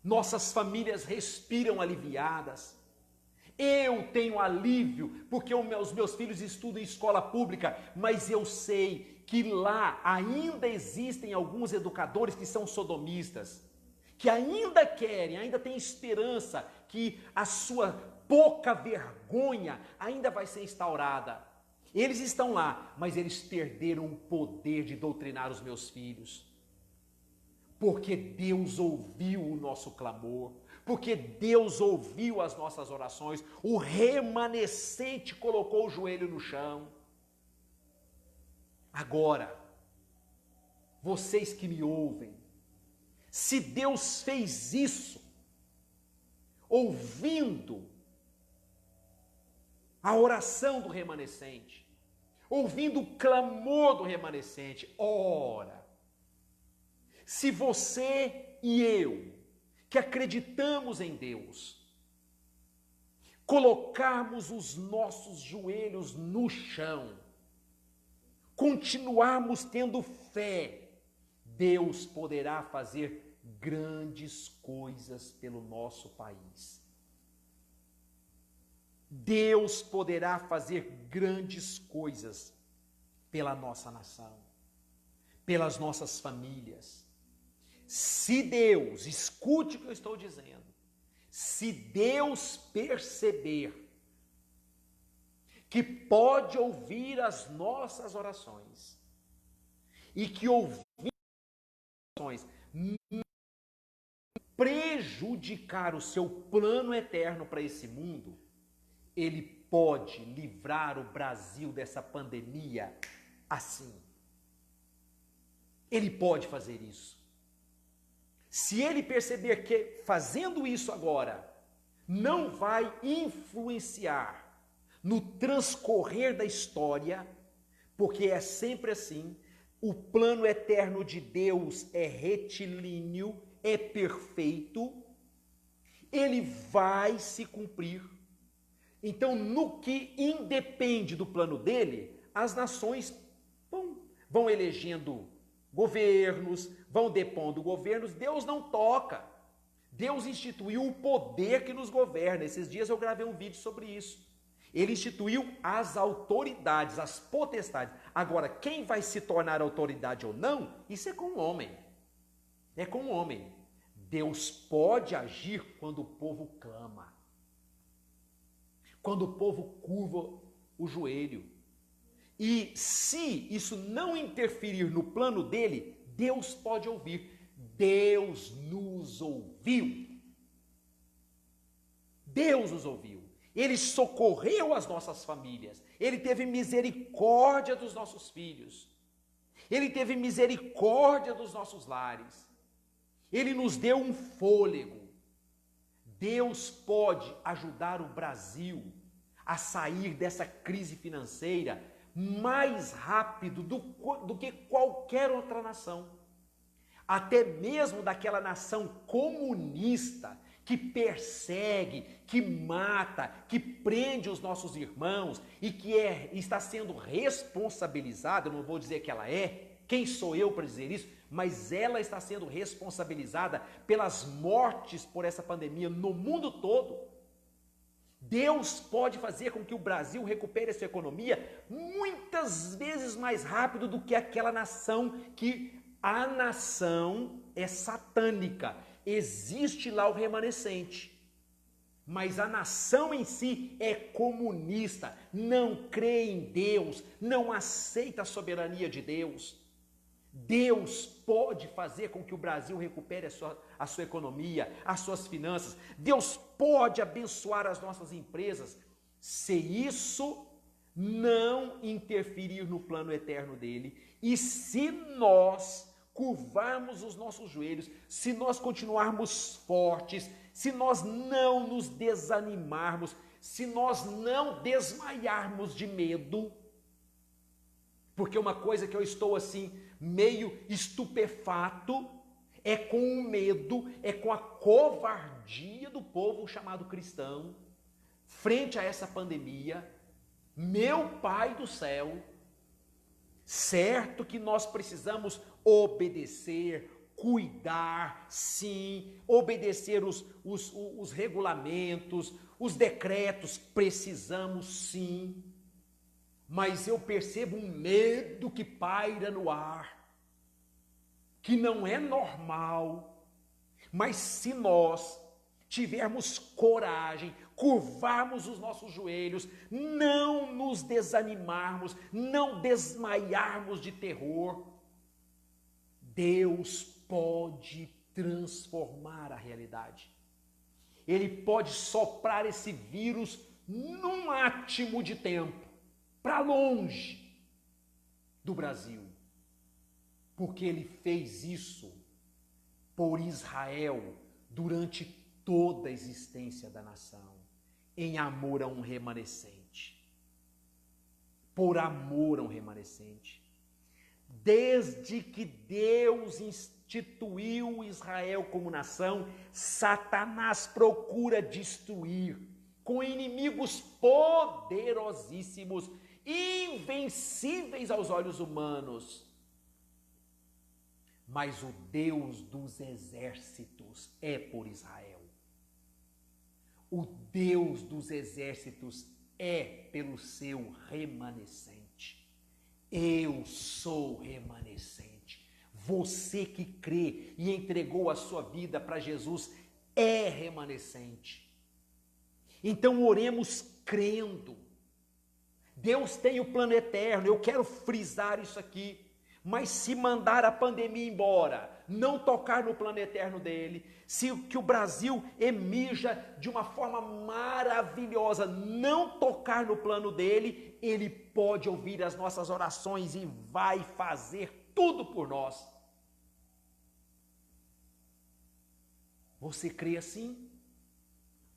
Nossas famílias respiram aliviadas. Eu tenho alívio porque os meus filhos estudam em escola pública, mas eu sei que lá ainda existem alguns educadores que são sodomistas, que ainda querem, ainda têm esperança que a sua pouca vergonha ainda vai ser instaurada. Eles estão lá, mas eles perderam o poder de doutrinar os meus filhos. Porque Deus ouviu o nosso clamor, porque Deus ouviu as nossas orações, o remanescente colocou o joelho no chão. Agora, vocês que me ouvem, se Deus fez isso, ouvindo a oração do remanescente, ouvindo o clamor do remanescente, ora, se você e eu, que acreditamos em Deus, colocarmos os nossos joelhos no chão, continuarmos tendo fé, Deus poderá fazer grandes coisas pelo nosso país. Deus poderá fazer grandes coisas pela nossa nação, pelas nossas famílias. Se Deus, escute o que eu estou dizendo, se Deus perceber que pode ouvir as nossas orações e que ouvir as orações prejudicar o seu plano eterno para esse mundo, Ele pode livrar o Brasil dessa pandemia assim. Ele pode fazer isso. Se ele perceber que fazendo isso agora não vai influenciar no transcorrer da história, porque é sempre assim, o plano eterno de Deus é retilíneo, é perfeito, ele vai se cumprir. Então, no que independe do plano dele, as nações vão elegendo governos, vão depondo governos, Deus não toca. Deus instituiu o poder que nos governa. Esses dias eu gravei um vídeo sobre isso. Ele instituiu as autoridades, as potestades. Agora, quem vai se tornar autoridade ou não, isso é com o homem. É com o homem. Deus pode agir quando o povo clama. Quando o povo curva o joelho. E se isso não interferir no plano dele, Deus pode ouvir. Deus nos ouviu. Deus nos ouviu. Ele socorreu as nossas famílias. Ele teve misericórdia dos nossos filhos. Ele teve misericórdia dos nossos lares. Ele nos deu um fôlego. Deus pode ajudar o Brasil a sair dessa crise financeira mais rápido do que qualquer outra nação. Até mesmo daquela nação comunista que persegue, que mata, que prende os nossos irmãos e que está sendo responsabilizada, eu não vou dizer que ela é, quem sou eu para dizer isso, mas ela está sendo responsabilizada pelas mortes por essa pandemia no mundo todo. Deus pode fazer com que o Brasil recupere a sua economia muitas vezes mais rápido do que aquela nação que a nação é satânica. Existe lá o remanescente. Mas a nação em si é comunista, não crê em Deus, não aceita a soberania de Deus. Deus pode fazer com que o Brasil recupere a sua economia, as suas finanças. Deus pode abençoar as nossas empresas, se isso não interferir no plano eterno dele. E se nós curvarmos os nossos joelhos, se nós continuarmos fortes, se nós não nos desanimarmos, se nós não desmaiarmos de medo, porque uma coisa que eu estou assim, meio estupefato, é com o medo, é com a covardia do povo chamado cristão, frente a essa pandemia. Meu Pai do céu, certo que nós precisamos obedecer, cuidar, sim, obedecer os regulamentos, os decretos, precisamos sim. Mas eu percebo um medo que paira no ar, que não é normal. Mas se nós tivermos coragem, curvarmos os nossos joelhos, não nos desanimarmos, não desmaiarmos de terror, Deus pode transformar a realidade. Ele pode soprar esse vírus num átimo de tempo, para longe do Brasil, porque ele fez isso por Israel durante toda a existência da nação, em amor a um remanescente, por amor a um remanescente. Desde que Deus instituiu Israel como nação, Satanás procura destruir com inimigos poderosíssimos, invencíveis aos olhos humanos. mas o Deus dos exércitos é por Israel. O Deus dos exércitos é pelo seu remanescente. Eu sou remanescente. Você que crê e entregou a sua vida para Jesus é remanescente. Então oremos crendo. Deus tem o plano eterno, eu quero frisar isso aqui. Mas se mandar a pandemia embora, não tocar no plano eterno dele, se que o Brasil emija de uma forma maravilhosa, não tocar no plano dele, ele pode ouvir as nossas orações e vai fazer tudo por nós. Você crê assim?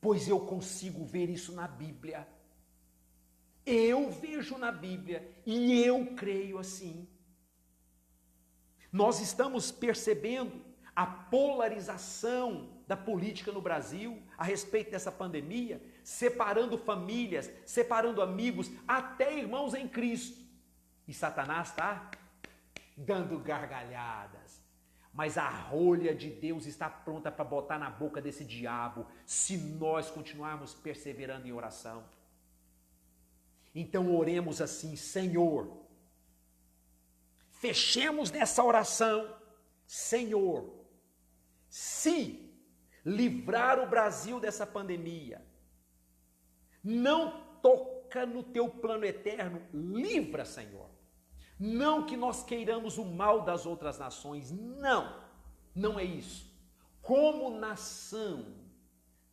Pois eu consigo ver isso na Bíblia. Eu vejo na Bíblia e eu creio assim. Nós estamos percebendo a polarização da política no Brasil a respeito dessa pandemia, separando famílias, separando amigos, até irmãos em Cristo. E Satanás está dando gargalhadas. Mas a rolha de Deus está pronta para botar na boca desse diabo, se nós continuarmos perseverando em oração. Então oremos assim: Senhor, fechemos nessa oração, Senhor, se livrar o Brasil dessa pandemia, não toca no teu plano eterno, livra, Senhor. Não que nós queiramos o mal das outras nações, não é isso. Como nação,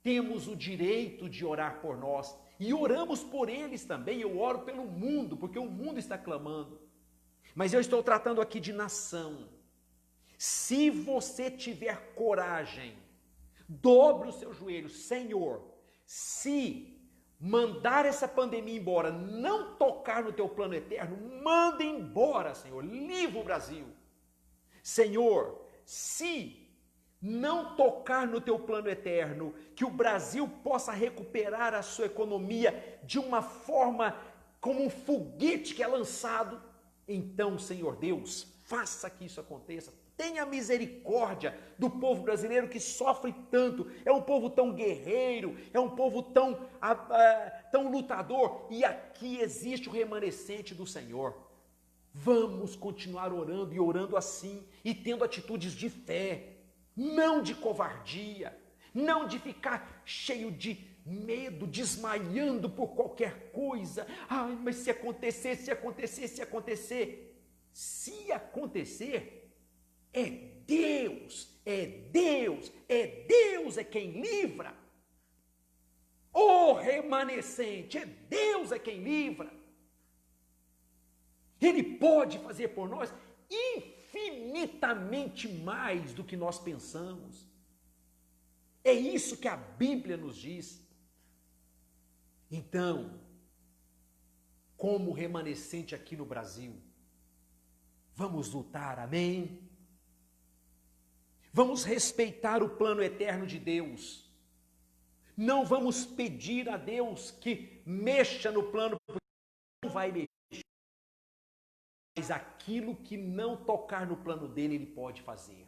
temos o direito de orar por nós e oramos por eles também. Eu oro pelo mundo, porque o mundo está clamando. Mas eu estou tratando aqui de nação. Se você tiver coragem, dobre os seus joelhos, Senhor, se mandar essa pandemia embora, não tocar no teu plano eterno, manda embora, Senhor, livra o Brasil. Senhor, se não tocar no teu plano eterno, que o Brasil possa recuperar a sua economia de uma forma como um foguete que é lançado, então, Senhor Deus, faça que isso aconteça. Tenha misericórdia do povo brasileiro que sofre tanto. É um povo tão guerreiro, é um povo tão lutador. E aqui existe o remanescente do Senhor. Vamos continuar orando e orando assim, e tendo atitudes de fé, não de covardia, não de ficar cheio de medo, desmaiando por qualquer coisa. Ai, mas se acontecer, se acontecer, se acontecer. Se acontecer, é Deus, é Deus, é Deus é quem livra. O remanescente, é Deus é quem livra. Ele pode fazer por nós infinitamente mais do que nós pensamos. É isso que a Bíblia nos diz. Então, como remanescente aqui no Brasil, vamos lutar, amém? Vamos respeitar o plano eterno de Deus. Não vamos pedir a Deus que mexa no plano, porque não vai mexer. Mas aquilo que não tocar no plano dele, ele pode fazer.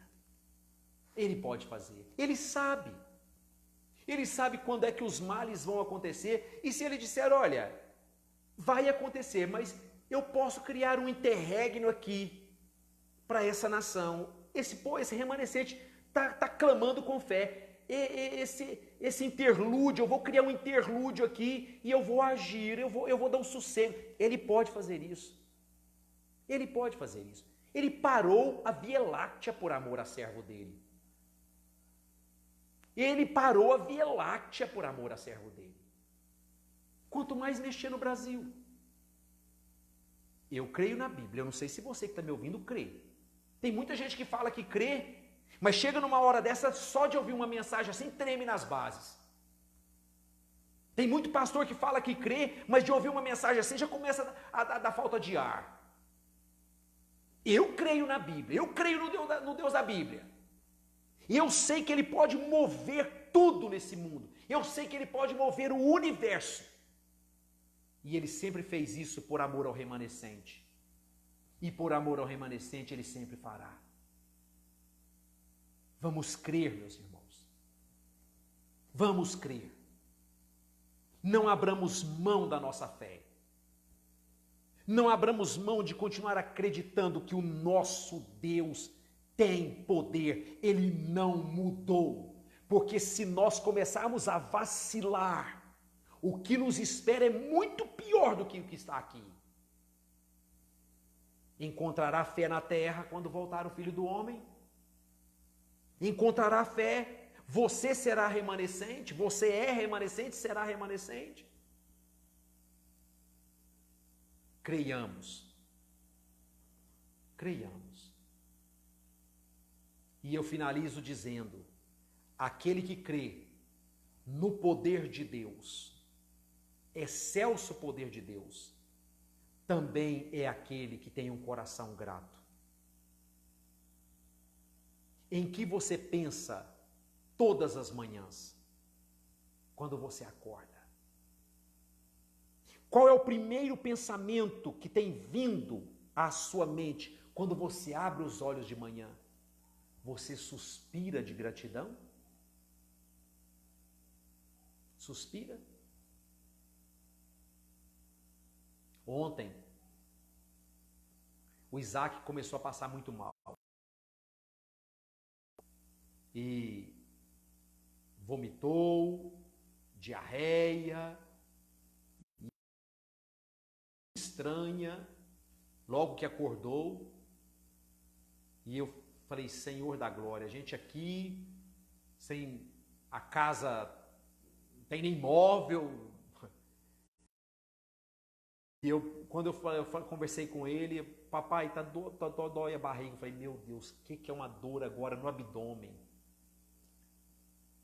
Ele pode fazer. Ele sabe. Ele sabe quando é que os males vão acontecer. E se ele disser, olha, vai acontecer, mas eu posso criar um interregno aqui para essa nação. Esse remanescente está clamando com fé. Esse interlúdio, eu vou criar um interlúdio aqui e eu vou agir, eu vou dar um sossego. Ele pode fazer isso. Ele pode fazer isso. Ele parou a Via Láctea por amor a servo dele. Ele parou a Via Láctea por amor a servo dele. Quanto mais mexer no Brasil. Eu creio na Bíblia, eu não sei se você que está me ouvindo crê. Tem muita gente que fala que crê, mas chega numa hora dessa, só de ouvir uma mensagem assim, treme nas bases. Tem muito pastor que fala que crê, mas de ouvir uma mensagem assim, já começa a dar falta de ar. Eu creio na Bíblia, eu creio no Deus da Bíblia. E eu sei que Ele pode mover tudo nesse mundo. Eu sei que Ele pode mover o universo. E Ele sempre fez isso por amor ao remanescente. E por amor ao remanescente Ele sempre fará. Vamos crer, meus irmãos. Vamos crer. Não abramos mão da nossa fé. Não abramos mão de continuar acreditando que o nosso Deus tem poder. Ele não mudou. Porque se nós começarmos a vacilar, o que nos espera é muito pior do que o que está aqui. Encontrará fé na terra quando voltar o Filho do Homem? Encontrará fé? Você será remanescente? Você é remanescente? Será remanescente? Creiamos. Creiamos. E eu finalizo dizendo: aquele que crê no poder de Deus, excelso poder de Deus, também é aquele que tem um coração grato. Em que você pensa todas as manhãs, quando você acorda? Qual é o primeiro pensamento que tem vindo à sua mente quando você abre os olhos de manhã? Você suspira de gratidão? Suspira? Ontem, o Isaac começou a passar muito mal. E vomitou, diarreia, estranha, logo que acordou. E eu falei: Senhor da glória, a gente aqui, sem a casa, não tem nem móvel. E quando eu conversei com ele: papai, dói a barriga. Eu falei: meu Deus, o que é uma dor agora no abdômen?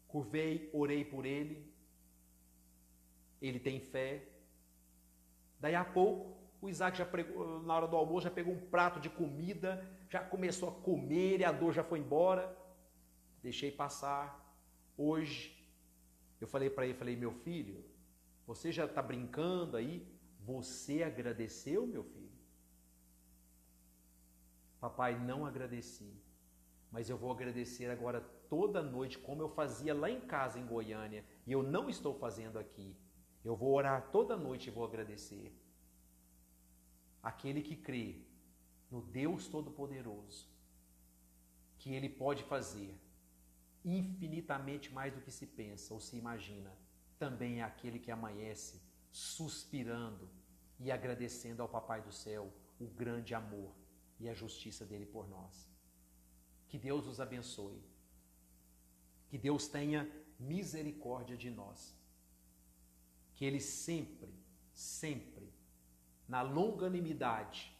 Curvei, orei por ele. Ele tem fé. Daí a pouco, o Isaac já pregou, na hora do almoço, já pegou um prato de comida, já começou a comer e a dor já foi embora. Deixei passar. Hoje, eu falei para ele, falei: meu filho, você já está brincando aí? Você agradeceu, meu filho? Papai, não agradeci, mas eu vou agradecer agora toda noite, como eu fazia lá em casa em Goiânia, e eu não estou fazendo aqui. Eu vou orar toda noite e vou agradecer. Aquele que crê no Deus Todo-Poderoso, que Ele pode fazer infinitamente mais do que se pensa ou se imagina, também é aquele que amanhece suspirando e agradecendo ao Papai do Céu o grande amor e a justiça dele por nós. Que Deus os abençoe. Que Deus tenha misericórdia de nós. Que Ele sempre, sempre, na longanimidade,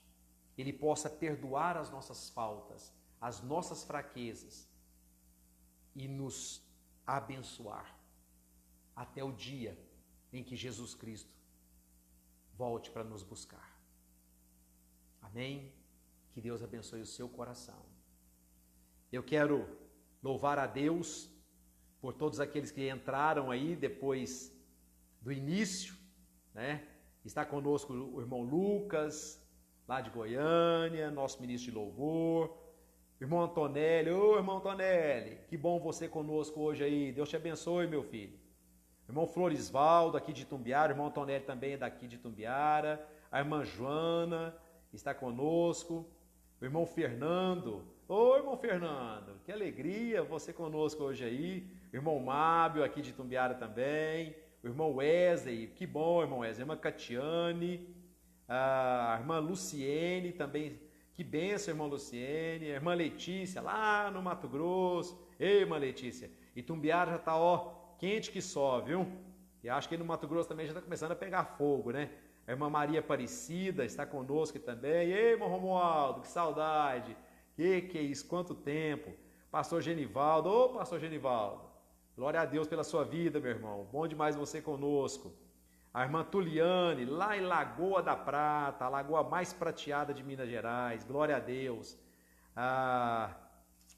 Ele possa perdoar as nossas faltas, as nossas fraquezas e nos abençoar até o dia em que Jesus Cristo volte para nos buscar. Amém? Que Deus abençoe o seu coração. Eu quero louvar a Deus por todos aqueles que entraram aí depois do início, né? Está conosco o irmão Lucas, lá de Goiânia, nosso ministro de louvor. Irmão Antonelli, ô irmão Antonelli, que bom você conosco hoje aí. Deus te abençoe, meu filho. Irmão Florisvaldo, aqui de Itumbiara, o irmão Antonelli também é daqui de Itumbiara, a irmã Joana está conosco, o irmão Fernando, ô irmão Fernando, que alegria você conosco hoje aí, o irmão Mábio, aqui de Itumbiara também, o irmão Wesley, que bom, irmão Wesley, a irmã Catiane, a irmã Luciene também, que benção, irmã Luciene, a irmã Letícia, lá no Mato Grosso, ei, irmã Letícia, Itumbiara já está, ó, quente que só, viu? E acho que no Mato Grosso também já está começando a pegar fogo, né? A irmã Maria Aparecida está conosco também. Ei, irmão Romualdo, que saudade. Que é isso, quanto tempo. Pastor Genivaldo, ô pastor Genivaldo. Glória a Deus pela sua vida, meu irmão. Bom demais você conosco. A irmã Tuliane, lá em Lagoa da Prata, a lagoa mais prateada de Minas Gerais. Glória a Deus. A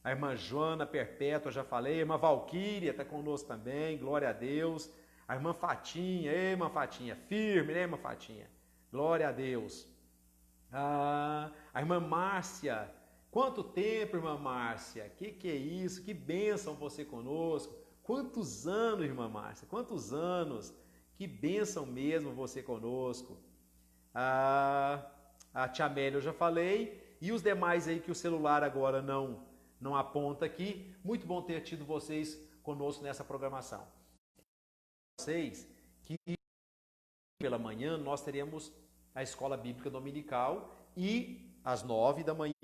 irmã Joana Perpétua, já falei. A irmã Valquíria está conosco também. Glória a Deus. A irmã Fatinha, ei, irmã Fatinha, firme, né, irmã Fatinha? Glória a Deus. A irmã Márcia, Quanto tempo, irmã Márcia? Que é isso? Que bênção você conosco. Quantos anos, irmã Márcia? Quantos anos? Que bênção mesmo você conosco. A tia Amélia eu já falei. E os demais aí que o celular agora não aponta aqui. Muito bom ter tido vocês conosco nessa programação. Vocês que pela manhã nós teremos a escola bíblica dominical e às 9 da manhã,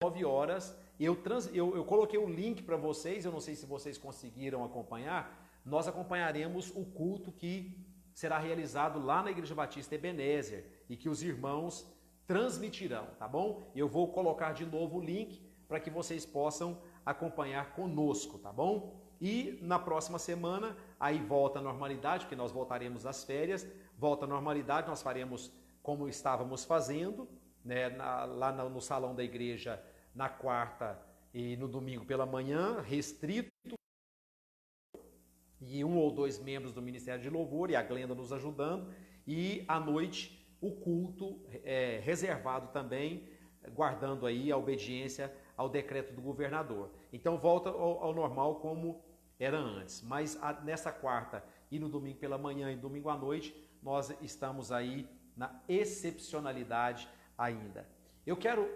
9 horas, eu coloquei o link para vocês, eu não sei se vocês conseguiram acompanhar, nós acompanharemos o culto que será realizado lá na Igreja Batista Ebenezer e que os irmãos transmitirão, tá bom? Eu vou colocar de novo o link para que vocês possam acompanhar conosco, tá bom? E na próxima semana, aí volta a normalidade, porque nós voltaremos às férias, volta a normalidade, nós faremos como estávamos fazendo, né, lá no salão da igreja, na quarta e no domingo pela manhã, restrito, e 1 ou 2 membros do Ministério de Louvor, e a Glenda nos ajudando, e à noite o culto reservado também, guardando aí a obediência ao decreto do governador. Então volta ao normal como era antes, mas nessa quarta e no domingo pela manhã e domingo à noite, nós estamos aí na excepcionalidade ainda. Eu quero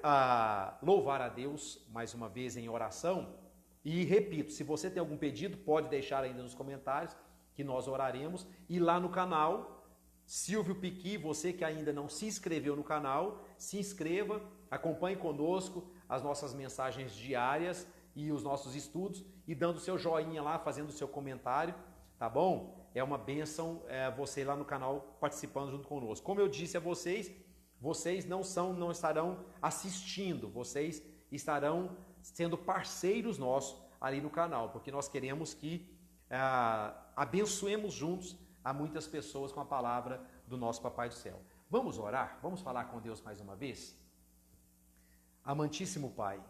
louvar a Deus mais uma vez em oração e repito, se você tem algum pedido, pode deixar ainda nos comentários que nós oraremos. E lá no canal, Silvio Piqui, você que ainda não se inscreveu no canal, se inscreva, acompanhe conosco as nossas mensagens diárias e os nossos estudos e dando seu joinha lá, fazendo o seu comentário, tá bom? É uma bênção você lá no canal participando junto conosco. Como eu disse a vocês, vocês não estarão assistindo, vocês estarão sendo parceiros nossos ali no canal, porque nós queremos que abençoemos juntos a muitas pessoas com a palavra do nosso Papai do Céu. Vamos orar? Vamos falar com Deus mais uma vez? Amantíssimo Pai,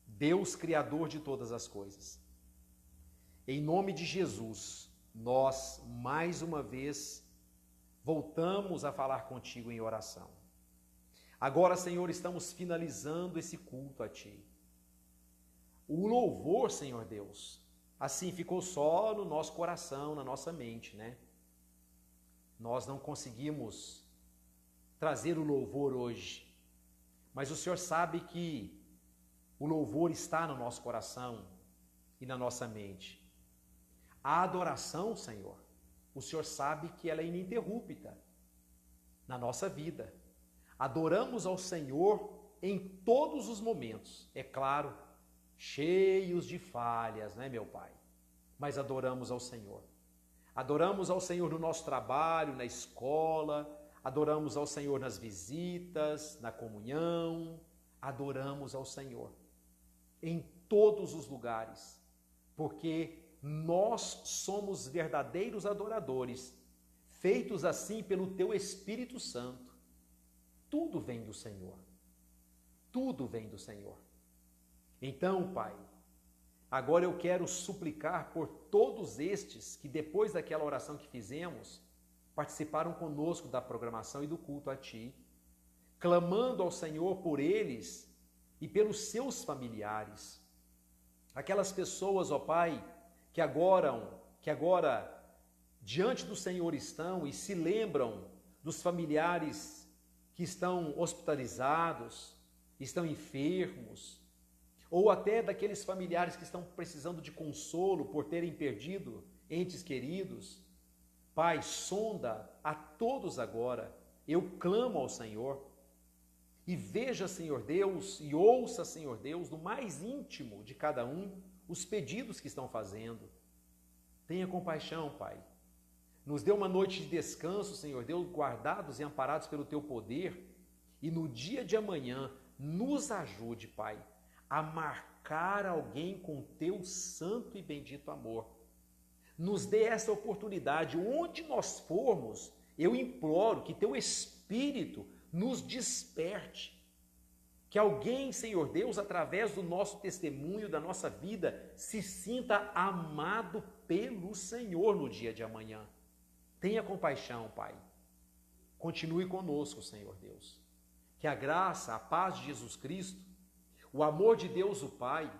Deus Criador de todas as coisas, em nome de Jesus, nós mais uma vez voltamos a falar contigo em oração. Agora, Senhor, estamos finalizando esse culto a Ti. O louvor, Senhor Deus, assim ficou só no nosso coração, na nossa mente, né? Nós não conseguimos trazer o louvor hoje, mas o Senhor sabe que o louvor está no nosso coração e na nossa mente. A adoração, Senhor, o Senhor sabe que ela é ininterrupta na nossa vida. Adoramos ao Senhor em todos os momentos, é claro, cheios de falhas, né, meu Pai? Mas adoramos ao Senhor. Adoramos ao Senhor no nosso trabalho, na escola, adoramos ao Senhor nas visitas, na comunhão, adoramos ao Senhor em todos os lugares, porque nós somos verdadeiros adoradores, feitos assim pelo Teu Espírito Santo. Tudo vem do Senhor. Tudo vem do Senhor. Então, Pai, agora eu quero suplicar por todos estes que depois daquela oração que fizemos, participaram conosco da programação e do culto a Ti, clamando ao Senhor por eles e pelos seus familiares. Aquelas pessoas, ó Pai, que agora diante do Senhor estão e se lembram dos familiares que estão hospitalizados, estão enfermos, ou até daqueles familiares que estão precisando de consolo por terem perdido entes queridos. Pai, sonda a todos agora. Eu clamo ao Senhor. E veja, Senhor Deus, e ouça, Senhor Deus, no mais íntimo de cada um, os pedidos que estão fazendo. Tenha compaixão, Pai. Nos dê uma noite de descanso, Senhor Deus, guardados e amparados pelo Teu poder. E no dia de amanhã, nos ajude, Pai, a marcar alguém com Teu santo e bendito amor. Nos dê essa oportunidade. Onde nós formos, eu imploro que Teu Espírito nos desperte. Que alguém, Senhor Deus, através do nosso testemunho, da nossa vida, se sinta amado pelo Senhor no dia de amanhã. Tenha compaixão, Pai. Continue conosco, Senhor Deus. Que a graça, a paz de Jesus Cristo O amor de Deus, o Pai,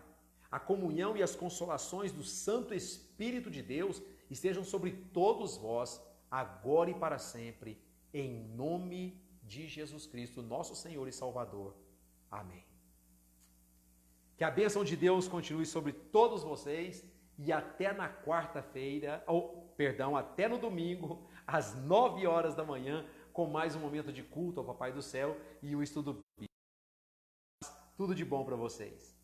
a comunhão e as consolações do Santo Espírito de Deus estejam sobre todos vós, agora e para sempre, em nome de Jesus Cristo, nosso Senhor e Salvador. Amém. Que a bênção de Deus continue sobre todos vocês e até na quarta-feira, até no domingo, às 9 horas da manhã, com mais um momento de culto ao Papai do Céu e o estudo bíblico. Tudo de bom para vocês.